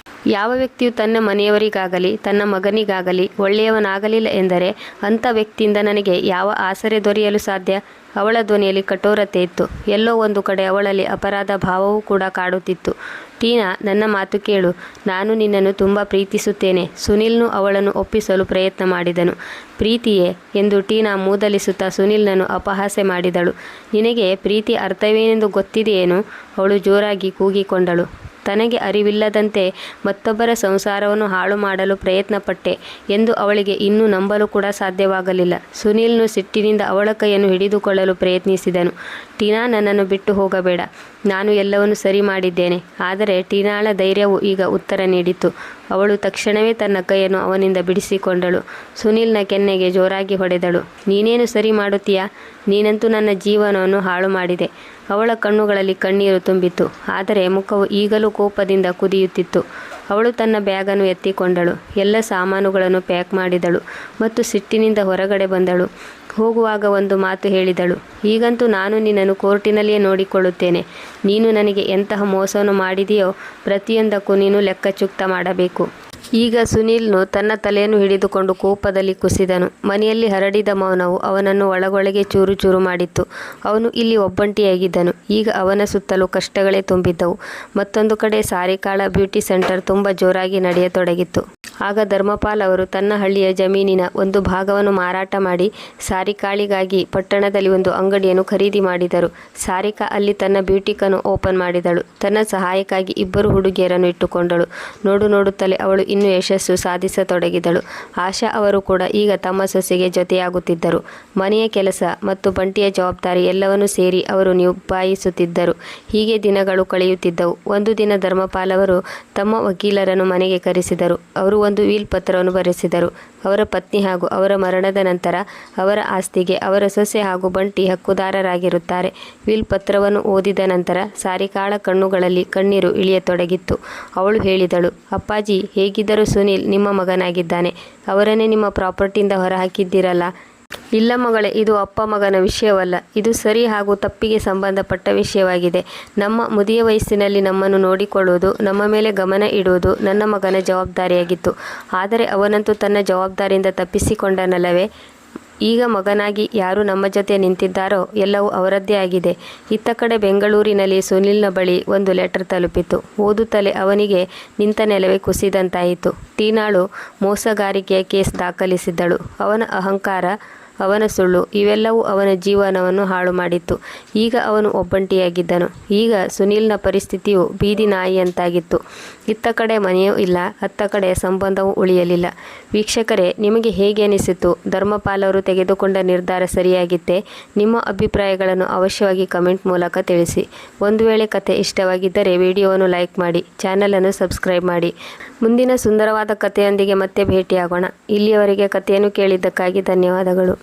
ಯಾವ ವ್ಯಕ್ತಿಯು ತನ್ನ ಮನೆಯವರಿಗಾಗಲಿ ತನ್ನ ಮಗನಿಗಾಗಲಿ ಒಳ್ಳೆಯವನಾಗಲಿಲ್ಲ ಎಂದರೆ ಅಂಥ ವ್ಯಕ್ತಿಯಿಂದ ನನಗೆ ಯಾವ ಆಸರೆ ದೊರೆಯಲು ಸಾಧ್ಯ? ಅವಳ ಧ್ವನಿಯಲ್ಲಿ ಕಠೋರತೆ ಇತ್ತು. ಎಲ್ಲೋ ಒಂದು ಕಡೆ ಅವಳಲ್ಲಿ ಅಪರಾಧ ಭಾವವೂ ಕೂಡ ಕಾಡುತ್ತಿತ್ತು. ಟೀನಾ, ನನ್ನ ಮಾತು ಕೇಳು. ನಾನು ನಿನ್ನನ್ನು ತುಂಬ ಪ್ರೀತಿಸುತ್ತೇನೆ. ಸುನೀಲ್ನು ಅವಳನ್ನು ಒಪ್ಪಿಸಲು ಪ್ರಯತ್ನ ಮಾಡಿದನು. ಪ್ರೀತಿಯೇ ಎಂದು ಟೀನಾ ಮೂದಲಿಸುತ್ತಾ ಸುನೀಲ್ನನ್ನು ಅಪಹಾಸ್ಯ ಮಾಡಿದಳು. ನಿನಗೆ ಪ್ರೀತಿ ಅರ್ಥವೇನೆಂದು ಗೊತ್ತಿದೆಯೇನು? ಅವಳು ಜೋರಾಗಿ ಕೂಗಿಕೊಂಡಳು. ತನಗೆ ಅರಿವಿಲ್ಲದಂತೆ ಮತ್ತೊಬ್ಬರ ಸಂಸಾರವನ್ನು ಹಾಳು ಮಾಡಲು ಪ್ರಯತ್ನಪಟ್ಟೆ ಎಂದು ಅವಳಿಗೆ ಇನ್ನೂ ನಂಬಲು ಕೂಡ ಸಾಧ್ಯವಾಗಲಿಲ್ಲ. ಸುನೀಲ್ನು ಸಿಟ್ಟಿನಿಂದ ಅವಳ ಕೈಯನ್ನು ಹಿಡಿದುಕೊಳ್ಳಲು ಪ್ರಯತ್ನಿಸಿದನು. ಟೀನಾ, ನನ್ನನ್ನು ಬಿಟ್ಟು ಹೋಗಬೇಡ. ನಾನು ಎಲ್ಲವನ್ನು ಸರಿ ಮಾಡಿದ್ದೇನೆ. ಆದರೆ ಟೀನಾಳ ಧೈರ್ಯವು ಈಗ ಉತ್ತರ ನೀಡಿತು. ಅವಳು ತಕ್ಷಣವೇ ತನ್ನ ಕೈಯನ್ನು ಅವನಿಂದ ಬಿಡಿಸಿಕೊಂಡಳು. ಸುನೀಲ್ನ ಕೆನ್ನೆಗೆ ಜೋರಾಗಿ ಹೊಡೆದಳು. ನೀನೇನು ಸರಿ ಮಾಡುತ್ತೀಯಾ? ನೀನಂತೂ ನನ್ನ ಜೀವನವನ್ನು ಹಾಳು ಮಾಡಿದೆ. ಅವಳ ಕಣ್ಣುಗಳಲ್ಲಿ ಕಣ್ಣೀರು ತುಂಬಿತ್ತು. ಆದರೆ ಮುಖವು ಈಗಲೂ ಕೋಪದಿಂದ ಕುದಿಯುತ್ತಿತ್ತು. ಅವಳು ತನ್ನ ಬ್ಯಾಗನ್ನು ಎತ್ತಿಕೊಂಡಳು. ಎಲ್ಲ ಸಾಮಾನುಗಳನ್ನು ಪ್ಯಾಕ್ ಮಾಡಿದಳು ಮತ್ತು ಸಿಟ್ಟಿನಿಂದ ಹೊರಗಡೆ ಬಂದಳು. ಹೋಗುವಾಗ ಒಂದು ಮಾತು ಹೇಳಿದಳು. ಈಗಂತೂ ನಾನು ನಿನ್ನನ್ನು ಕೋರ್ಟಿನಲ್ಲಿಯೇ ನೋಡಿಕೊಳ್ಳುತ್ತೇನೆ. ನೀನು ನನಗೆ ಎಂತಹ ಮೋಸವನ್ನು ಮಾಡಿದೆಯೋ ಪ್ರತಿಯೊಂದಕ್ಕೂ ನೀನು ಲೆಕ್ಕಚುಕ್ತ ಮಾಡಬೇಕು. ಈಗ ಸುನೀಲ್ನು ತನ್ನ ತಲೆಯನ್ನು ಹಿಡಿದುಕೊಂಡು ಕೋಪದಲ್ಲಿ ಕುಸಿದನು. ಮನೆಯಲ್ಲಿ ಹರಡಿದ ಮೌನವು ಅವನನ್ನು ಒಳಗೊಳಗೆ ಚೂರು ಚೂರು ಮಾಡಿತ್ತು. ಅವನು ಇಲ್ಲಿ ಒಬ್ಬಂಟಿಯಾಗಿದ್ದನು. ಈಗ ಅವನ ಸುತ್ತಲೂ ಕಷ್ಟಗಳೇ ತುಂಬಿದ್ದವು. ಮತ್ತೊಂದು ಕಡೆ ಸಾರಿಕಾಳ ಬ್ಯೂಟಿ ಸೆಂಟರ್ ತುಂಬ ಜೋರಾಗಿ ನಡೆಯತೊಡಗಿತ್ತು. ಆಗ ಧರ್ಮಪಾಲ್ ಅವರು ತನ್ನ ಹಳ್ಳಿಯ ಜಮೀನಿನ ಒಂದು ಭಾಗವನ್ನು ಮಾರಾಟ ಮಾಡಿ ಸಾರಿಕಾಳಿಗಾಗಿ ಪಟ್ಟಣದಲ್ಲಿ ಒಂದು ಅಂಗಡಿಯನ್ನು ಖರೀದಿ ಮಾಡಿದರು. ಸಾರಿಕಾ ಅಲ್ಲಿ ತನ್ನ ಬ್ಯೂಟಿಕನ್ನು ಓಪನ್ ಮಾಡಿದಳು. ತನ್ನ ಸಹಾಯಕ್ಕಾಗಿ ಇಬ್ಬರು ಹುಡುಗಿಯರನ್ನು ಇಟ್ಟುಕೊಂಡಳು. ನೋಡುತ್ತಲೇ ಅವಳು ಇನ್ನೂ ಯಶಸ್ಸು ಸಾಧಿಸತೊಡಗಿದಳು. ಆಶಾ ಅವರು ಕೂಡ ಈಗ ತಮ್ಮ ಸೊಸೆಗೆ ಜೊತೆಯಾಗುತ್ತಿದ್ದರು. ಮನೆಯ ಕೆಲಸ ಮತ್ತು ಬಂಟಿಯ ಜವಾಬ್ದಾರಿ ಎಲ್ಲವನ್ನೂ ಸೇರಿ ಅವರು ನಿಭಾಯಿಸುತ್ತಿದ್ದರು. ಹೀಗೆ ದಿನಗಳು ಕಳೆಯುತ್ತಿದ್ದವು. ಒಂದು ದಿನ ಧರ್ಮಪಾಲ್ ಅವರು ತಮ್ಮ ವಕೀಲರನ್ನು ಮನೆಗೆ ಕರೆಸಿದರು. ಅವರು ಒಂದು ವೀಲ್ ಪತ್ರವನ್ನು ಬರೆಸಿದರು. ಅವರ ಪತ್ನಿ ಹಾಗೂ ಅವರ ಮರಣದ ನಂತರ ಅವರ ಆಸ್ತಿಗೆ ಅವರ ಸೊಸೆ ಹಾಗೂ ಬಂಟಿ ಹಕ್ಕುದಾರರಾಗಿರುತ್ತಾರೆ. ವೀಲ್ ಪತ್ರವನ್ನು ಓದಿದ ನಂತರ ಸಾರಿಕಾಳ ಕಣ್ಣುಗಳಲ್ಲಿ ಕಣ್ಣೀರು ಇಳಿಯತೊಡಗಿತ್ತು. ಅವಳು ಹೇಳಿದಳು, ಅಪ್ಪಾಜಿ, ಹೇಗಿದ್ದರೂ ಸುನೀಲ್ ನಿಮ್ಮ ಮಗನಾಗಿದ್ದಾನೆ. ಅವರನ್ನೇ ನಿಮ್ಮ ಪ್ರಾಪರ್ಟಿಯಿಂದ ಹೊರಹಾಕಿದ್ದೀರಲ್ಲ. ಇಲ್ಲ ಮಗಳೇ, ಇದು ಅಪ್ಪ ಮಗನ ವಿಷಯವಲ್ಲ. ಇದು ಸರಿ ಹಾಗೂ ತಪ್ಪಿಗೆ ಸಂಬಂಧಪಟ್ಟ ವಿಷಯವಾಗಿದೆ. ನಮ್ಮ ಮುದಿಯ ವಯಸ್ಸಿನಲ್ಲಿ ನಮ್ಮನ್ನು ನೋಡಿಕೊಳ್ಳುವುದು, ನಮ್ಮ ಮೇಲೆ ಗಮನ ಇಡುವುದು ನನ್ನ ಮಗನ ಜವಾಬ್ದಾರಿಯಾಗಿತ್ತು. ಆದರೆ ಅವನಂತೂ ತನ್ನ ಜವಾಬ್ದಾರಿಯಿಂದ ತಪ್ಪಿಸಿಕೊಂಡನಲ್ಲವೇ? ಈಗ ಮಗನಾಗಿ ಯಾರು ನಮ್ಮ ಜೊತೆ ನಿಂತಿದ್ದಾರೋ ಎಲ್ಲವೂ ಅವರದ್ದೇ ಆಗಿದೆ. ಇತ್ತ ಕಡೆ ಬೆಂಗಳೂರಿನಲ್ಲಿ ಸುನೀಲ್ನ ಬಳಿ ಒಂದು ಲೆಟರ್ ತಲುಪಿತು. ಓದುತ್ತಲೇ ಅವನಿಗೆ ನಿಂತ ನೆಲವೇ ಕುಸಿದಂತಾಯಿತು. ಟೀನಾಳು ಮೋಸಗಾರಿಕೆಯ ಕೇಸ್ ದಾಖಲಿಸಿದ್ದಳು. ಅವನ ಅಹಂಕಾರ, ಅವನ ಸುಳ್ಳು ಇವೆಲ್ಲವೂ ಅವನ ಜೀವನವನ್ನು ಹಾಳು ಮಾಡಿತ್ತು. ಈಗ ಅವನು ಒಬ್ಬಂಟಿಯಾಗಿದ್ದನು. ಈಗ ಸುನೀಲ್ನ ಪರಿಸ್ಥಿತಿಯು ಬೀದಿ ನಾಯಿಯಂತಾಗಿತ್ತು. ಇತ್ತ ಕಡೆ ಮನೆಯೂ ಇಲ್ಲ, ಅತ್ತ ಕಡೆ ಸಂಬಂಧವೂ ಉಳಿಯಲಿಲ್ಲ. ವೀಕ್ಷಕರೇ, ನಿಮಗೆ ಹೇಗೆ ಅನಿಸಿತು? ಧರ್ಮಪಾಲ್ ಅವರು ತೆಗೆದುಕೊಂಡ ನಿರ್ಧಾರ ಸರಿಯಾಗಿತ್ತೇ? ನಿಮ್ಮ ಅಭಿಪ್ರಾಯಗಳನ್ನು ಅವಶ್ಯವಾಗಿ ಕಮೆಂಟ್ ಮೂಲಕ ತಿಳಿಸಿ. ಒಂದು ವೇಳೆ ಕತೆ ಇಷ್ಟವಾಗಿದ್ದರೆ ವಿಡಿಯೋವನ್ನು ಲೈಕ್ ಮಾಡಿ, ಚಾನಲನ್ನು ಸಬ್ಸ್ಕ್ರೈಬ್ ಮಾಡಿ. ಮುಂದಿನ ಸುಂದರವಾದ ಕಥೆಯೊಂದಿಗೆ ಮತ್ತೆ ಭೇಟಿಯಾಗೋಣ. ಇಲ್ಲಿಯವರೆಗೆ ಕಥೆಯನ್ನು ಕೇಳಿದ್ದಕ್ಕಾಗಿ ಧನ್ಯವಾದಗಳು.